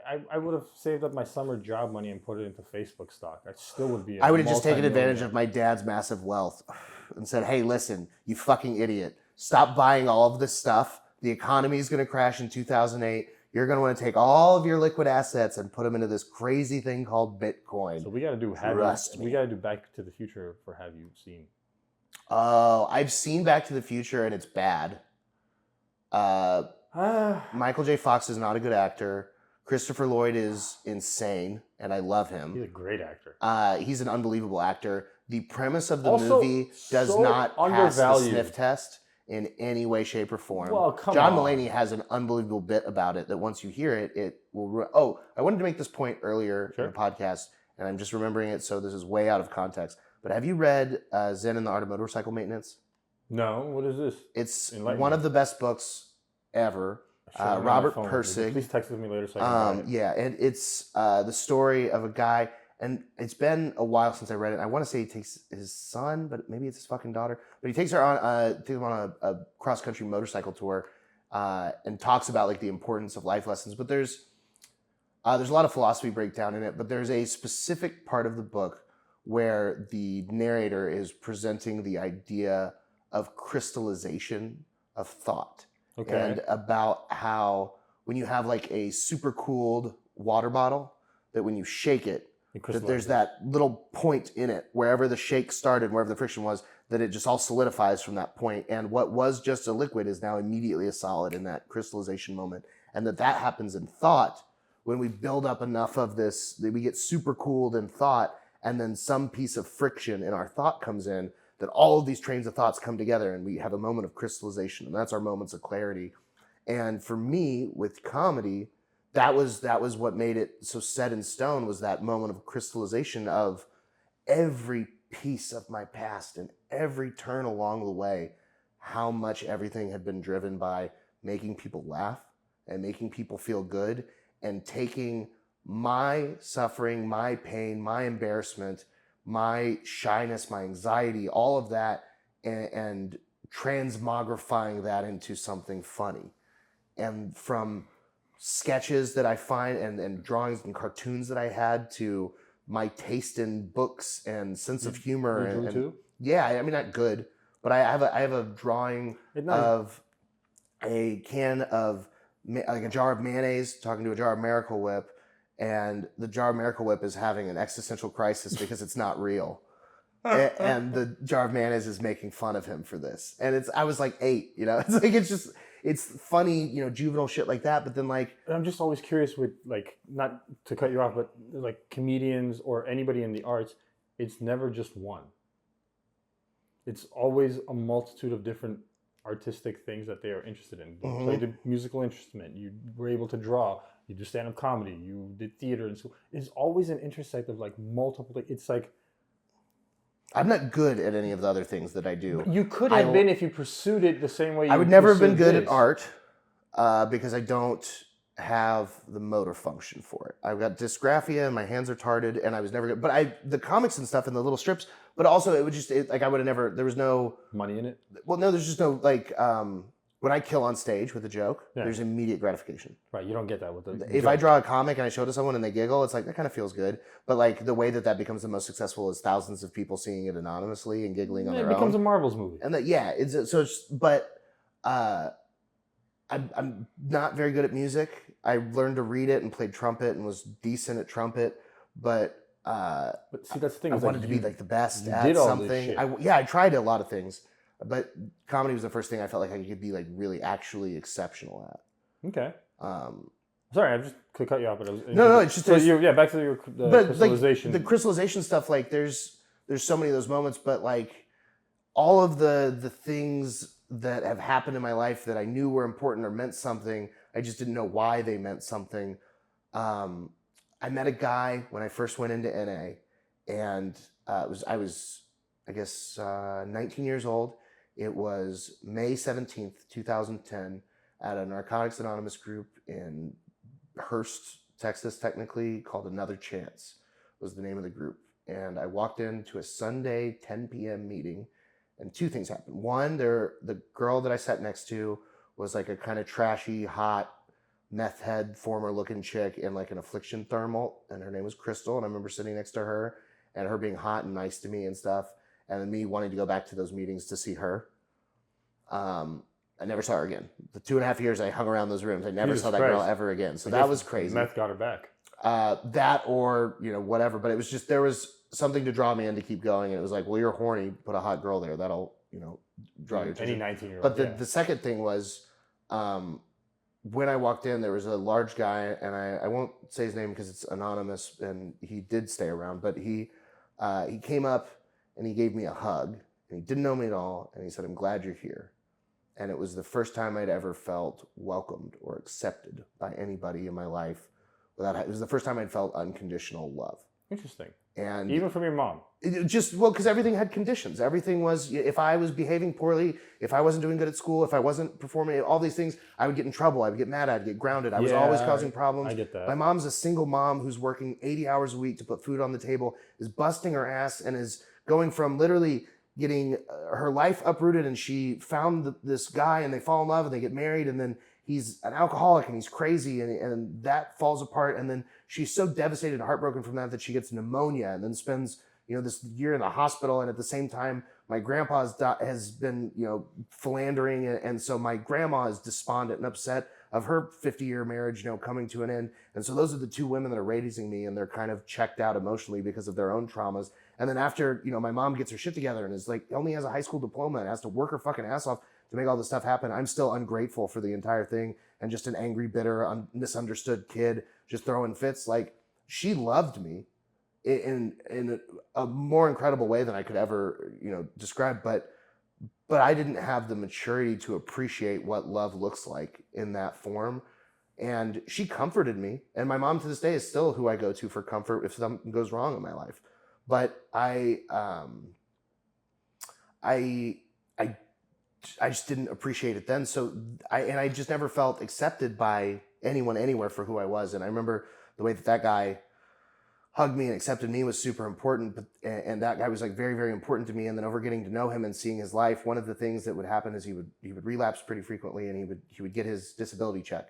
I would have saved up my summer job money and put it into Facebook stock. I still would be I would have just taken advantage of my dad's massive wealth and said, hey, listen, you fucking idiot. Stop buying all of this stuff. The economy is going to crash in 2008. You're going to want to take all of your liquid assets and put them into this crazy thing called Bitcoin. So we got to do we got to do Back to the Future for Have You Seen? Oh, I've seen Back to the Future and it's bad. Michael J. Fox is not a good actor. Christopher Lloyd is insane and I love him. He's a great actor. He's an unbelievable actor. The premise of the Also, movie does so not pass the undervalued. sniff test in any way, shape, or form. Well, come John on. Mulaney has an unbelievable bit about it that once you hear it, it will. Oh, I wanted to make this point earlier in the podcast, and I'm just remembering it, so this is way out of context. But have you read Zen and the Art of Motorcycle Maintenance? No, what is this? It's Enlighten one me. of the best books ever. Robert Pirsig. Please text it to me later so I can buy it. Yeah, and it's the story of a guy, and it's been a while since I read it. I want to say he takes his son, but maybe it's his fucking daughter. But he takes her on a cross country motorcycle tour, and talks about like the importance of life lessons. But there's a lot of philosophy breakdown in it. But there's a specific part of the book where the narrator is presenting the idea of crystallization of thought. Okay. And about how when you have like a super cooled water bottle, that when you shake it, that there's that little point in it, wherever the shake started, wherever the friction was, that it just all solidifies from that point. And what was just a liquid is now immediately a solid in that crystallization moment. And that happens in thought when we build up enough of this, that we get super cooled in thought, and then some piece of friction in our thought comes in, that all of these trains of thoughts come together and we have a moment of crystallization, and that's our moments of clarity. And for me, with comedy, that was what made it so set in stone, was that moment of crystallization of every piece of my past and every turn along the way, how much everything had been driven by making people laugh and making people feel good, and taking my suffering, my pain, my embarrassment, my shyness, my anxiety, all of that, and transmogrifying that into something funny. And from sketches that I find and drawings and cartoons that I had, to my taste in books and sense of humor. You drew too? Yeah, I mean, not good, but I have a drawing of a can of, like a jar of mayonnaise talking to a jar of Miracle Whip, and the jar of Miracle Whip is having an existential crisis because it's not real. And the jar of mayonnaise is making fun of him for this. And I was like 8, you know, it's like, it's funny, you know, juvenile shit like that. But then like, I'm just always curious with, like, not to cut you off, but like comedians or anybody in the arts, it's never just one. It's always a multitude of different artistic things that they are interested in. You played a musical instrument, you were able to draw, you do stand-up comedy, you did theater, and so it's always an intersect of like multiple. It's like, I'm not good at any of the other things that I do. You could have been if you pursued it the same way you I would never have been pursued good this. at art because I don't have the motor function for it. I've got dysgraphia and my hands are tarted, and I was never good. But the comics and stuff and the little strips, but also it would just, like, I would have never, there was no money in it. Well, no, there's just no, like, when I kill on stage with a joke, there's immediate gratification. Right, you don't get that with the If I draw a comic and I show it to someone and they giggle, it's like, that kind of feels good. But like the way that becomes the most successful is thousands of people seeing it anonymously and giggling on their own. It becomes a Marvel's movie. And I'm not very good at music. I learned to read it and played trumpet and was decent at trumpet, but see, that's the thing. I wanted to be like the best at did all something. this shit. I tried a lot of things, but comedy was the first thing I felt like I could be like really actually exceptional at. Okay. Sorry, I just could cut you off, but no, it's just so back to your crystallization. Like, the crystallization stuff. Like, there's so many of those moments, but like all of the things that have happened in my life that I knew were important or meant something, I just didn't know why they meant something. I met a guy when I first went into NA, and I was 19 years old. It was May 17th, 2010, at a Narcotics Anonymous group in Hurst, Texas, technically, called Another Chance was the name of the group. And I walked into a Sunday 10 p.m. meeting, and two things happened. One, the girl that I sat next to was like a kind of trashy, hot, meth head, former looking chick in like an Affliction thermal, and her name was Crystal, and I remember sitting next to her and her being hot and nice to me and stuff, and then me wanting to go back to those meetings to see her. I never saw her again. The 2.5 years I hung around those rooms, I never saw that girl ever again. So that was crazy. Meth got her back. That or, whatever. But it was just, there was something to draw me in to keep going. And it was like, well, you're horny, put a hot girl there. That'll, draw your attention. Any 19-year-old. But the second thing was, when I walked in, there was a large guy, and I won't say his name because it's anonymous, and he did stay around, but he came up and he gave me a hug, and he didn't know me at all, and he said, "I'm glad you're here." And it was the first time I'd ever felt welcomed or accepted by anybody in my life. It was the first time I'd felt unconditional love. Interesting. And even from your mom? Because everything had conditions. Everything was, if I was behaving poorly, if I wasn't doing good at school, if I wasn't performing, all these things, I would get in trouble. I would get mad. I'd get grounded. I was always causing problems. I get that. My mom's a single mom who's working 80 hours a week to put food on the table, is busting her ass, and is going from literally getting her life uprooted, and she found this guy, and they fall in love, and they get married, and then he's an alcoholic, and he's crazy, and that falls apart, and then she's so devastated and heartbroken from that she gets pneumonia, and then spends this year in the hospital. And at the same time, my grandpa has been philandering, and so my grandma is despondent and upset of her 50-year marriage coming to an end. And so those are the two women that are raising me, and they're kind of checked out emotionally because of their own traumas. And then after my mom gets her shit together and is like, only has a high school diploma and has to work her fucking ass off to make all this stuff happen, I'm still ungrateful for the entire thing, and just an angry, bitter, misunderstood kid just throwing fits. Like, she loved me in a more incredible way than I could ever describe, but I didn't have the maturity to appreciate what love looks like in that form. And she comforted me, and my mom to this day is still who I go to for comfort if something goes wrong in my life. But I just didn't appreciate it then. So I just never felt accepted by anyone anywhere for who I was. And I remember the way that guy hugged me and accepted me was super important. And that guy was like very, very important to me. And then over getting to know him and seeing his life, one of the things that would happen is he would relapse pretty frequently, and he would get his disability check.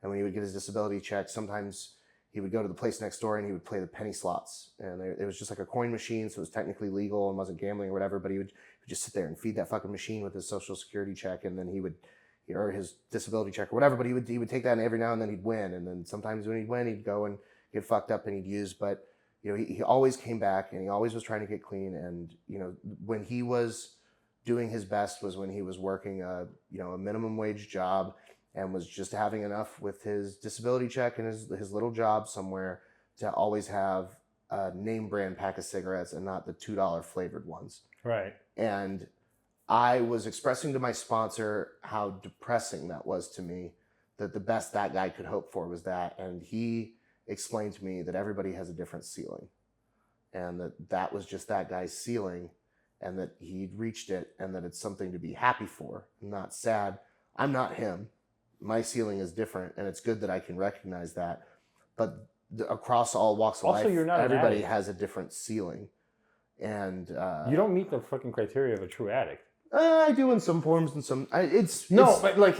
And when he would get his disability check, sometimes he would go to the place next door and he would play the penny slots. And it was just like a coin machine, so it was technically legal and wasn't gambling or whatever, but he would just sit there and feed that fucking machine with his social security check, and then or his disability check or whatever, but he would take that, and every now and then he'd win. And then sometimes when he'd win, he'd go and get fucked up and he'd use, but he always came back, and he always was trying to get clean. And when he was doing his best was when he was working a minimum wage job, and was just having enough with his disability check and his little job somewhere to always have a name brand pack of cigarettes and not the $2 flavored ones. Right. And I was expressing to my sponsor how depressing that was to me, that the best that guy could hope for was that. And he explained to me that everybody has a different ceiling, and that was just that guy's ceiling, and that he'd reached it, and that it's something to be happy for, not sad. I'm not him. My ceiling is different, and it's good that I can recognize that. But across all walks of also, life, you're not everybody has a different ceiling. And you don't meet the fucking criteria of a true addict. I do in some forms, and some. But like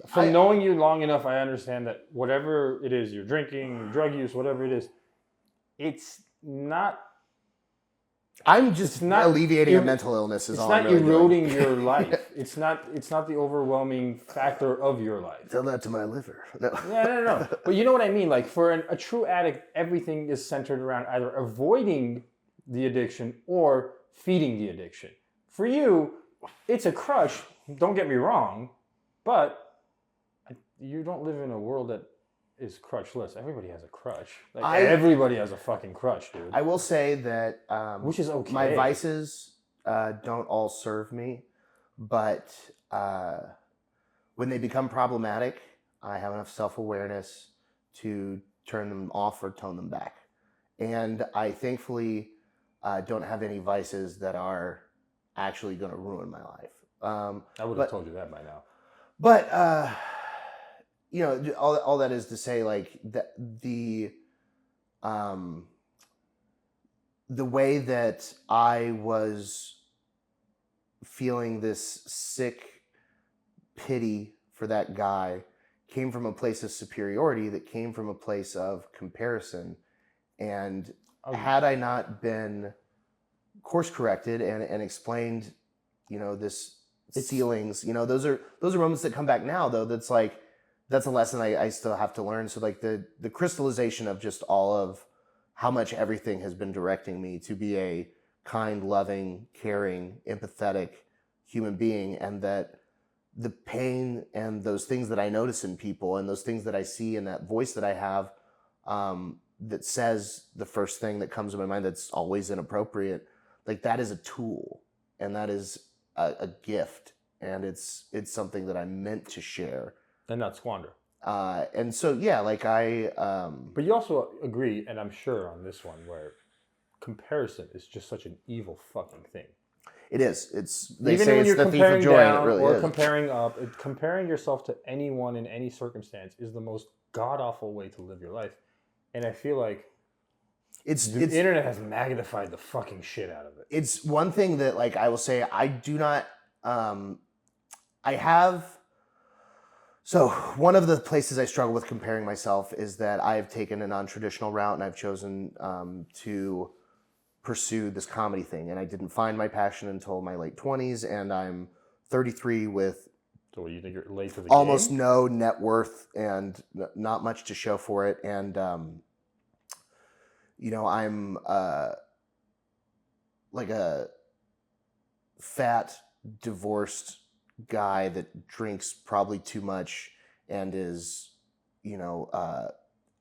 from knowing you long enough, I understand that whatever it is, you're drinking, drug use, whatever it is, it's not. I'm just not alleviating a mental illness. Is all I'm really eroding doing. your life. It's not the overwhelming factor of your life. Tell that to my liver. No. No. But you know what I mean. Like, for a true addict, everything is centered around either avoiding the addiction or feeding the addiction. For you, it's a crush. Don't get me wrong, but you don't live in a world that is crutchless. Everybody has a crush. Everybody has a fucking crush, dude. I will say that which is okay. My vices don't all serve me, but when they become problematic, I have enough self-awareness to turn them off or tone them back. And I thankfully don't have any vices that are actually going to ruin my life. I would have told you that by now. But all that is to say, like, the way that I was feeling this sick pity for that guy came from a place of superiority, that came from a place of comparison. And had I not been course corrected and explained, this ceilings, those are moments that come back now, though. That's a lesson I still have to learn. So like the crystallization of just all of how much everything has been directing me to be a kind, loving, caring, empathetic human being, and that the pain and those things that I notice in people and those things that I see and that voice that I have that says the first thing that comes to my mind that's always inappropriate, like that is a tool, and that is a gift, and it's something that I'm meant to share and not squander. And so yeah, like But you also agree, and I'm sure on this one, where comparison is just such an evil fucking thing. It is. They even say when it's you're the thief of comparing joy, and it down really or is. comparing up, comparing yourself to anyone in any circumstance is the most god awful way to live your life. And I feel like the internet has magnified the fucking shit out of it. It's one thing that, like, I will say, I do not. I have. So one of the places I struggle with comparing myself is that I've taken a non-traditional route, and I've chosen to pursue this comedy thing, and I didn't find my passion until my late 20s, and I'm 33 with so you think you're late to the almost game? No net worth and not much to show for it, and you know, I'm like a fat divorced guy that drinks probably too much and is, you know,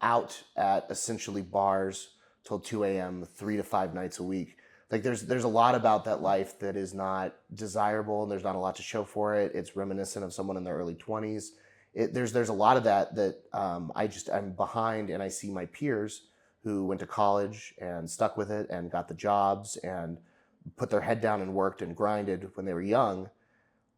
out at essentially bars till 2 a.m. 3 to 5 nights a week. Like there's a lot about that life that is not desirable, and there's not a lot to show for it. It's reminiscent of someone in their early 20s. There's a lot of that I'm behind, and I see my peers who went to college and stuck with it and got the jobs and put their head down and worked and grinded when they were young.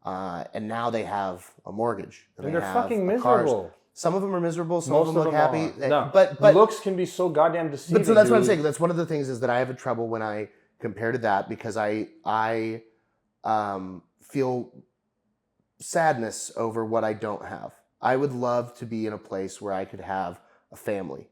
And now they have a mortgage. And they're fucking miserable. Cars. Some of them are miserable. Some of them look happy. No, but looks can be so goddamn deceiving. But so that's what I'm saying. That's one of the things is that I have trouble when I compare to that, because I feel sadness over what I don't have. I would love to be in a place where I could have a family,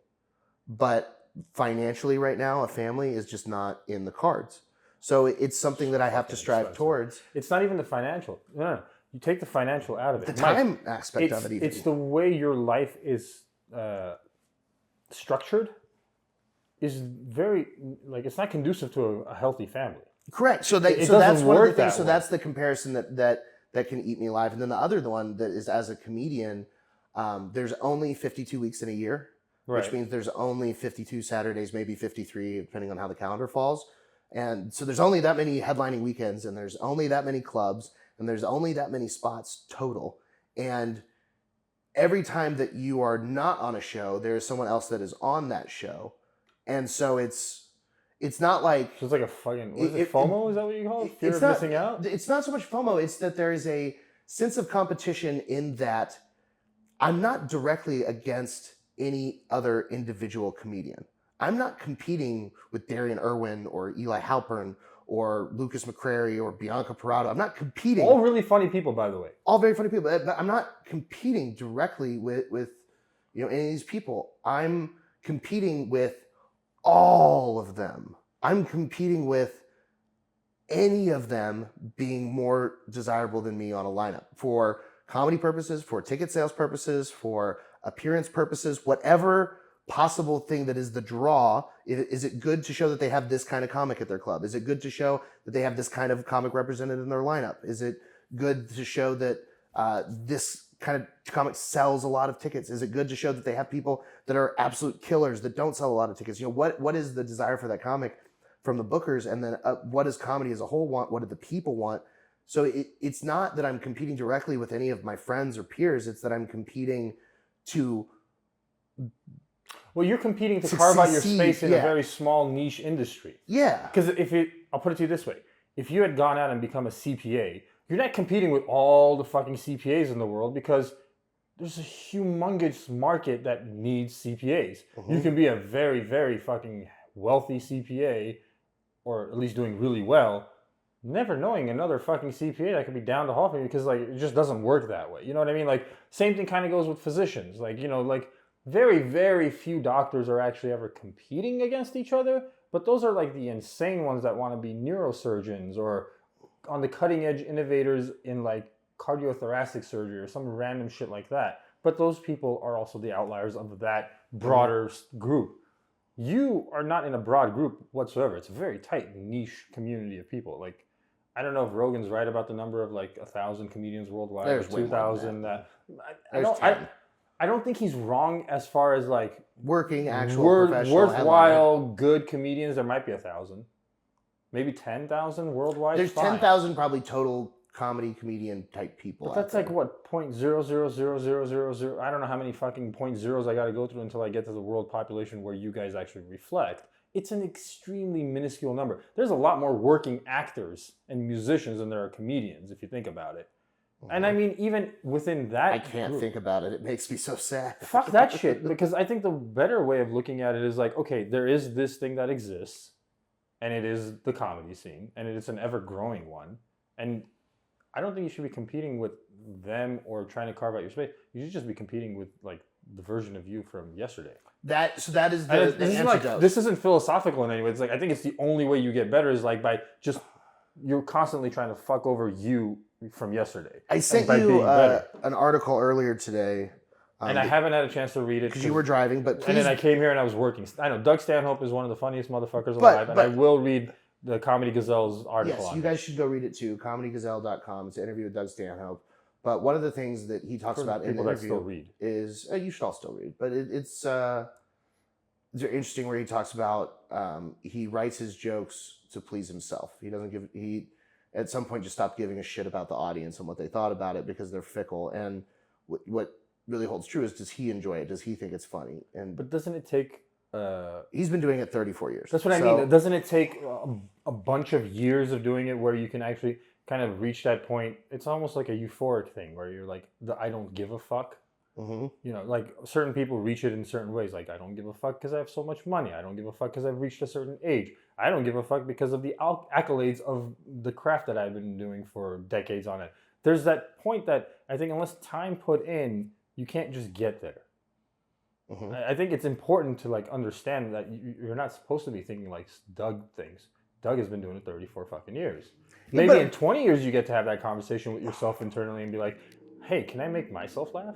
but financially right now, a family is just not in the cards. So it's something that I have to strive towards. It's not even the financial. No. You take the financial out of it. The time aspect of it even. It's the way your life is structured is very, like, it's not conducive to a healthy family. Correct. So that's one of the things. So that's the comparison that can eat me alive. And then the other one that is, as a comedian, there's only 52 weeks in a year, right, which means there's only 52 Saturdays, maybe 53, depending on how the calendar falls. And so there's only that many headlining weekends, and there's only that many clubs, and there's only that many spots total. And every time that you are not on a show, there is someone else that is on that show. And so it's not like... So it's like a fucking... FOMO? Is that what you call it? Fear of missing out? It's not so much FOMO. It's that there is a sense of competition in that I'm not directly against any other individual comedian. I'm not competing with Darian Irwin or Eli Halpern or Lucas McCrary or Bianca Parado. I'm not competing. All really funny people, by the way. All very funny people. But I'm not competing directly with any of these people. I'm competing with all of them. I'm competing with any of them being more desirable than me on a lineup for comedy purposes, for ticket sales purposes, for appearance purposes, whatever possible thing that is the draw. Is it good to show that they have this kind of comic at their club? Is it good to show that they have this kind of comic represented in their lineup? Is it good to show that this kind of comic sells a lot of tickets? Is it good to show that they have people that are absolute killers that don't sell a lot of tickets? What is the desire for that comic from the bookers? And then what does comedy as a whole want? What do the people want? So it's not that I'm competing directly with any of my friends or peers. It's that I'm competing to... Well, you're competing to carve out your space in a very small niche industry. Yeah. Because I'll put it to you this way. If you had gone out and become a CPA, you're not competing with all the fucking CPAs in the world, because there's a humongous market that needs CPAs. Mm-hmm. You can be a very, very fucking wealthy CPA, or at least doing really well, never knowing another fucking CPA that could be down to helping you, because, like, it just doesn't work that way. You know what I mean? Like, same thing kind of goes with physicians. Like, like, very, very few doctors are actually ever competing against each other, but those are like the insane ones that want to be neurosurgeons or on the cutting edge innovators in like cardiothoracic surgery or some random shit like that. But those people are also the outliers of that broader group. You are not in a broad group whatsoever. It's a very tight niche community of people. Like, I don't know if Rogan's right about the number of like 1,000 comedians worldwide. There's 2,000. I don't think he's wrong as far as like working actual professional worthwhile good comedians. There might be 1,000. Maybe 10,000 worldwide. There's 10,000 probably total comedian type people. But that's like what 0.000000. I don't know how many fucking point zeros I got to go through until I get to the world population where you guys actually reflect. It's an extremely minuscule number. There's a lot more working actors and musicians than there are comedians, if you think about it. And I mean, even within that, I can't think about it. It makes me so sad. Fuck that shit. Because I think the better way of looking at it is like, okay, there is this thing that exists, and it is the comedy scene, and it's an ever-growing one. And I don't think you should be competing with them or trying to carve out your space. You should just be competing with like the version of you from yesterday. That is the antidote. This isn't philosophical in any way. It's like I think it's the only way you get better is like by just you're constantly trying to fuck over you from yesterday. I sent you an article earlier today. And I haven't had a chance to read it. Because you were driving, but please. And then I came here and I was working. I know, Doug Stanhope is one of the funniest motherfuckers alive, and I will read the Comedy Gazelle's article on it. Yes, you guys should go read it too, comedygazelle.com. It's an interview with Doug Stanhope. But one of the things that he talks about in the interview is, you should all still read, but it's interesting where he talks about, he writes his jokes to please himself. He at some point just stopped giving a shit about the audience and what they thought about it because they're fickle. And what really holds true is, does he enjoy it? Does he think it's funny? But doesn't it take... he's been doing it 34 years. That's what I mean. Doesn't it take a bunch of years of doing it where you can actually kind of reach that point? It's almost like a euphoric thing where you're like, I don't give a fuck. Mm-hmm. You know, like certain people reach it in certain ways. Like, I don't give a fuck because I have so much money. I don't give a fuck because I've reached a certain age. I don't give a fuck because of the accolades of the craft that I've been doing for decades on it. There's that point that I think unless time put in, you can't just get there. Mm-hmm. I think it's important to like understand that you're not supposed to be thinking like Doug thinks. Doug has been doing it 34 fucking years. Maybe in 20 years you get to have that conversation with yourself internally and be like, hey, can I make myself laugh?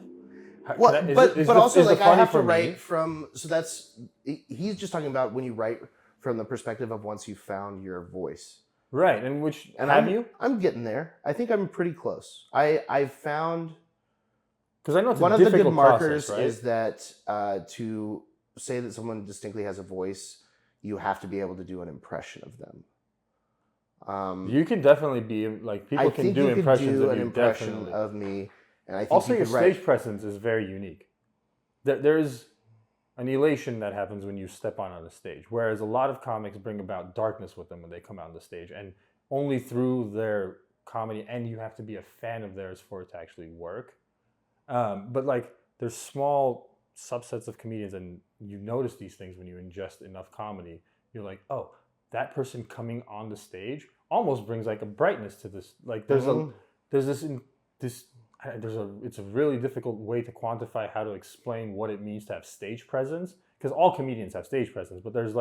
Well, but also like I have to write from, so that's, he's just talking about when you write from the perspective of once you found your voice. Right, I'm getting there. I think I'm pretty close. I've found, because I know it's one of the good markers process, right? is that to say that someone distinctly has a voice, you have to be able to do an impression of them. You can definitely be like people can do impressions of you. Impression of me. And I think also, your stage presence is very unique. There's an elation that happens when you step on a stage, whereas a lot of comics bring about darkness with them when they come out on the stage, and only through their comedy, and you have to be a fan of theirs for it to actually work. But like, there's small subsets of comedians, and you notice these things when you ingest enough comedy. You're like, oh, that person coming on the stage almost brings like a brightness to this. Like, it's a really difficult way to quantify how to explain what it means to have stage presence, because all comedians have stage presence, but there's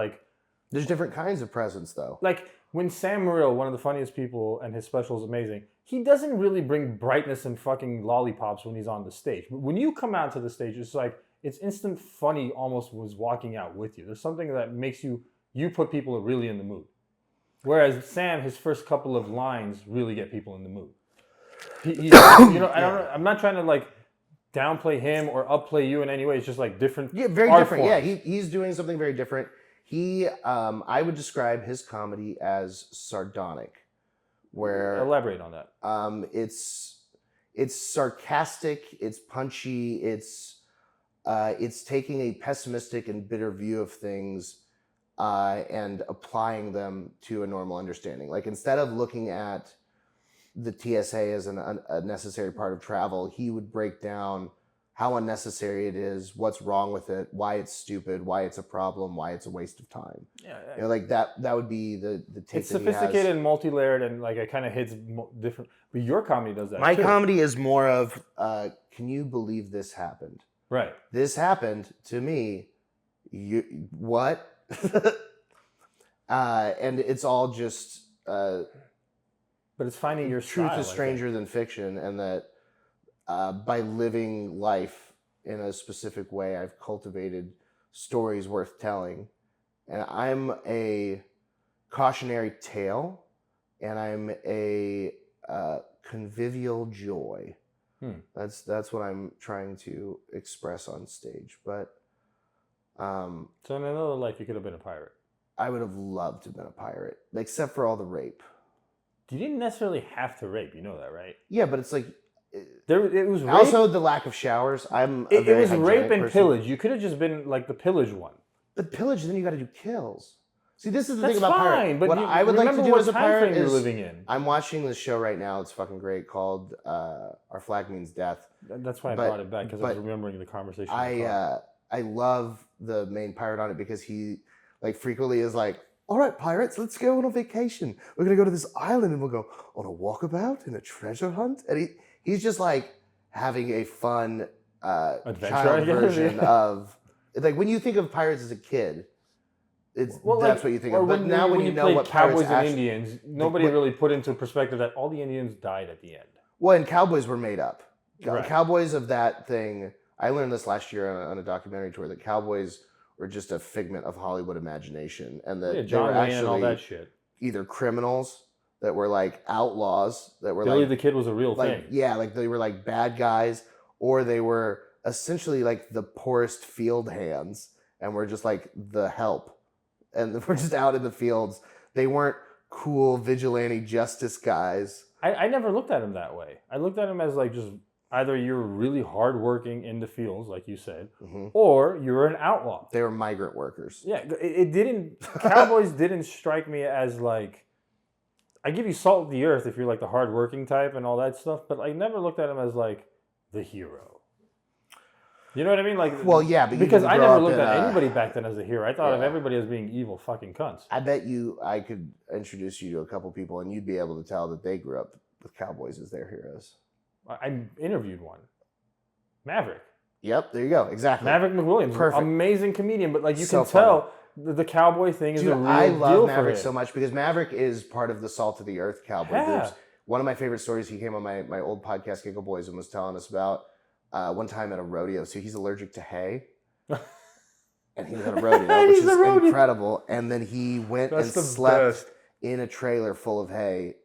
different kinds of presence though. Like when Sam Morril, one of the funniest people, and his special is amazing, he doesn't really bring brightness and fucking lollipops when he's on the stage. But when you come out to the stage, it's like, it's instant funny almost was walking out with you. There's something that makes you put people really in the mood. Whereas Sam, his first couple of lines really get people in the mood. I'm not trying to like downplay him or upplay you in any way. It's just like different. Yeah, very different. Forms. Yeah, he's doing something very different. I would describe his comedy as sardonic, where elaborate on that. It's sarcastic, it's punchy, it's taking a pessimistic and bitter view of things and applying them to a normal understanding. Like, instead of looking at the TSA as a necessary part of travel, he would break down how unnecessary it is, what's wrong with it, why it's stupid, why it's a problem, why it's a waste of time. Yeah, like that would be the take. It's sophisticated and multi-layered, and like it kind of hits different. But your comedy does that. My comedy is more of, can you believe this happened? Right. This happened to me. What? And it's all just. But it's finding your truth style, is stranger than fiction, and that by living life in a specific way, I've cultivated stories worth telling. And I'm a cautionary tale, and I'm a convivial joy. That's what I'm trying to express on stage. But so in another life, you could have been a pirate. I would have loved to have been a pirate, except for all the rape. You didn't necessarily have to rape. You know that, right? Yeah, but it's like it was rape. Also the lack of showers. It was rape and pillage. You could have just been like the pillage one. But pillage, then you got to do kills. See, this is the That's thing about fine, pirate. but What I would like to do as a pirate is living in. I'm watching this show right now. It's fucking great called Our Flag Means Death. That's why I brought it back because I was remembering the conversation. I love the main pirate on it because he like frequently is like, all right, pirates, let's go on a vacation. We're going to go to this island and we'll go on a walkabout and a treasure hunt. And he's just like having a fun adventure, child version of, like when you think of pirates as a kid, that's what you think of. But now when you know what Cowboys and Indians, nobody really put into perspective that all the Indians died at the end. Well, and cowboys were made up. Right. Cowboys of that thing, I learned this last year on a documentary tour, that cowboys were just a figment of Hollywood imagination, and that John they were Wayne actually and all that shit. Either criminals that were like outlaws that were Billy like the Kid was a real thing. Yeah, like they were like bad guys, or they were essentially like the poorest field hands and were just like the help, and we're just out in the fields. They weren't cool vigilante justice guys. I never looked at him that way. I looked at him as like just either you're really hardworking in the fields, like you said, or you're an outlaw. They were migrant workers. Yeah, it didn't. Cowboys didn't strike me as like. I give you salt of the earth if you're like the hardworking type and all that stuff, but I never looked at him as like the hero. You know what I mean? Like, well, yeah, but because I never looked at anybody back then as a hero. I thought of everybody as being evil fucking cunts. I bet I could introduce you to a couple people and you'd be able to tell that they grew up with cowboys as their heroes. I interviewed one. Maverick. Yep, there you go. Exactly. Maverick McWilliams. Perfect. Amazing comedian, but like you So can tell the cowboy thing is a real deal for him. I love Maverick so much because Maverick is part of the Salt of the Earth cowboy groups. One of my favorite stories, he came on my old podcast, Giggle Boys, and was telling us about one time at a rodeo. So he's allergic to hay. And he was at a rodeo, which is incredible. And then he went and slept in a trailer full of hay.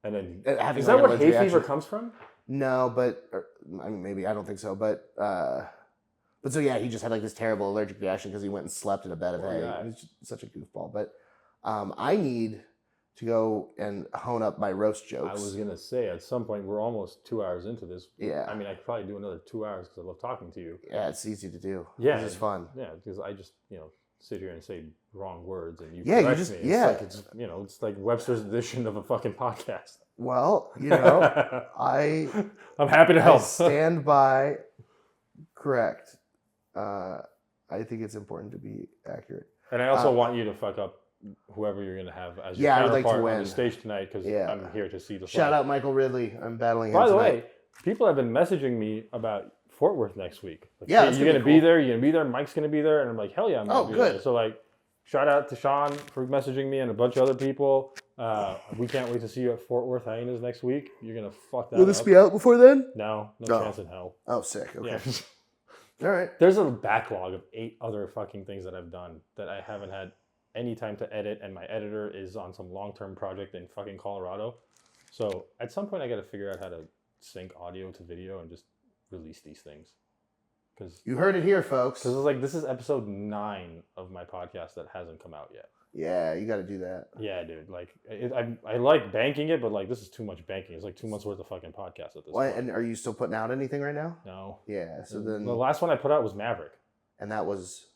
And then, is that where hay fever comes from? No, but I mean, maybe I don't think so. But so yeah, he just had like this terrible allergic reaction because he went and slept in a bed of hay. God. He's such a goofball. But I need to go and hone up my roast jokes. I was gonna say at some point we're almost 2 hours into this. Yeah. I mean, I could probably do another 2 hours because I love talking to you. Yeah, it's easy to do. Yeah, it's fun. Yeah, because I just sit here and say wrong words and you correct me. It's like it's like Webster's edition of a fucking podcast. Well, I'm happy to help. I stand by correct. I think it's important to be accurate. And I also want you to fuck up whoever you're going to have as your I would like to counterpart win on the stage tonight because I'm here to see the fight. Shout out Michael Ridley. I'm battling him By the tonight. way, people have been messaging me about Fort Worth next week. Like, yeah, hey, you're going to be there. You're going to be there. Mike's going to be there. And I'm like, hell yeah, I'm going to be there. So like, shout out to Sean for messaging me and a bunch of other people. We can't wait to see you at Fort Worth Hyenas next week. You're going to fuck that up. Will this be out before then? No chance in hell. Oh, sick. Okay. Yeah. All right. There's a backlog of 8 other fucking things that I've done that I haven't had any time to edit, and my editor is on some long-term project in fucking Colorado. So at some point I got to figure out how to sync audio to video and just release these things. Because you heard it here, folks. Because it's like this is episode 9 of my podcast that hasn't come out yet. Yeah, you got to do that. Yeah, dude. Like, I like banking it, but like this is too much banking. It's like 2 months worth of fucking podcast at this point. And are you still putting out anything right now? No. Yeah. So then the last one I put out was Maverick. And that was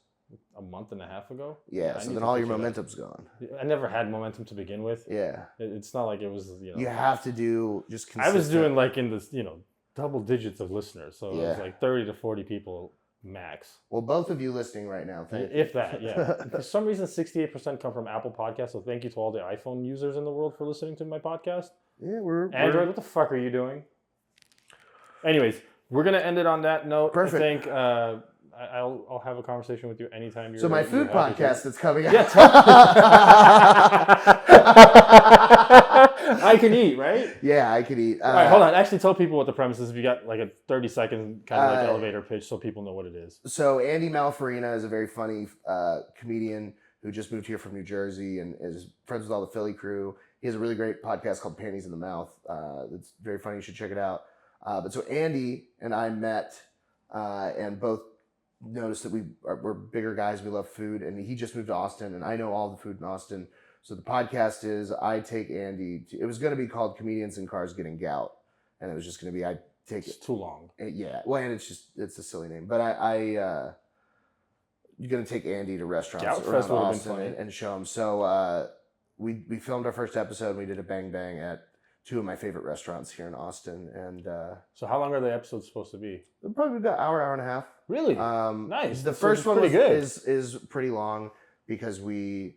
a month and a half ago. Yeah. So then all your momentum's gone. I never had momentum to begin with. Yeah. It's not like it was You have to do just consistent. I was doing like in this double digits of listeners, so it was like 30 to 40 people max. Well, both of you listening right now, thank you. If that, yeah. For some reason, 68% come from Apple Podcasts, so thank you to all the iPhone users in the world for listening to my podcast. Yeah, Android, what the fuck are you doing? Anyways, we're going to end it on that note. Perfect. I think I'll have a conversation with you anytime you're So my food podcast that's coming out. Yeah, I can eat, right? Yeah, I can eat. All right, hold on. Actually, tell people what the premise is. If you got like a 30-second kind of like elevator pitch so people know what it is. So Andy Malfarina is a very funny comedian who just moved here from New Jersey and is friends with all the Philly crew. He has a really great podcast called Panties in the Mouth. It's very funny. You should check it out. But so Andy and I met and both noticed that we're bigger guys. We love food, and he just moved to Austin, and I know all the food in Austin. So the podcast is I take Andy. It was going to be called Comedians in Cars Getting Gout, and it was just going to be I take It's too long. Yeah, well, and it's a silly name, but you're going to take Andy to restaurants Gout around Fest would have been Austin funny. and show him. So we filmed our first episode. And we did a bang bang at two of my favorite restaurants here in Austin, and So how long are the episodes supposed to be? probably about hour and a half. Really? Nice. The So first it's one pretty good. is pretty long because the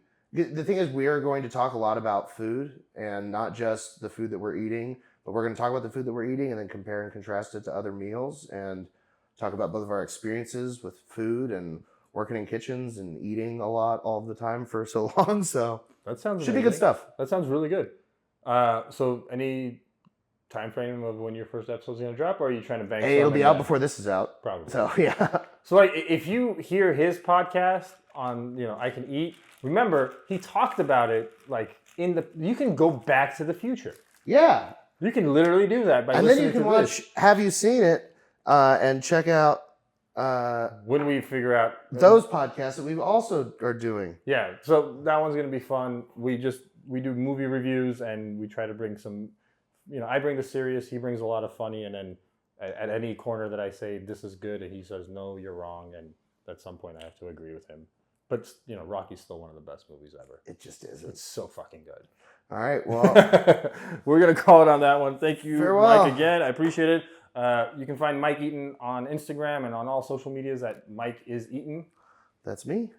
thing is we are going to talk a lot about food and not just the food that we're eating, but we're going to talk about the food that we're eating and then compare and contrast it to other meals and talk about both of our experiences with food and working in kitchens and eating a lot all the time for so long. So that sounds should be good stuff. That sounds really good. So any time frame of when your first episode's going to drop, or are you trying to bang? Hey, it'll be out before this is out. Probably. So yeah. So like, if you hear his podcast on, I Can Eat, remember he talked about it like you can go back to the future. Yeah. You can literally do that by and listening then you can to watch this. Have You Seen It and check out When we figure out those podcasts that we also are doing. Yeah, so that one's gonna be fun. We do movie reviews and we try to bring some, I bring the serious, he brings a lot of funny, and then at any corner that I say this is good and he says no, you're wrong, and at some point I have to agree with him. But Rocky's still one of the best movies ever. It just is. It's so fucking good. All right, well, we're gonna call it on that one. Thank you, farewell. Mike, again. I appreciate it. You can find Mike Eaton on Instagram and on all social medias at Mike is Eaton. That's me.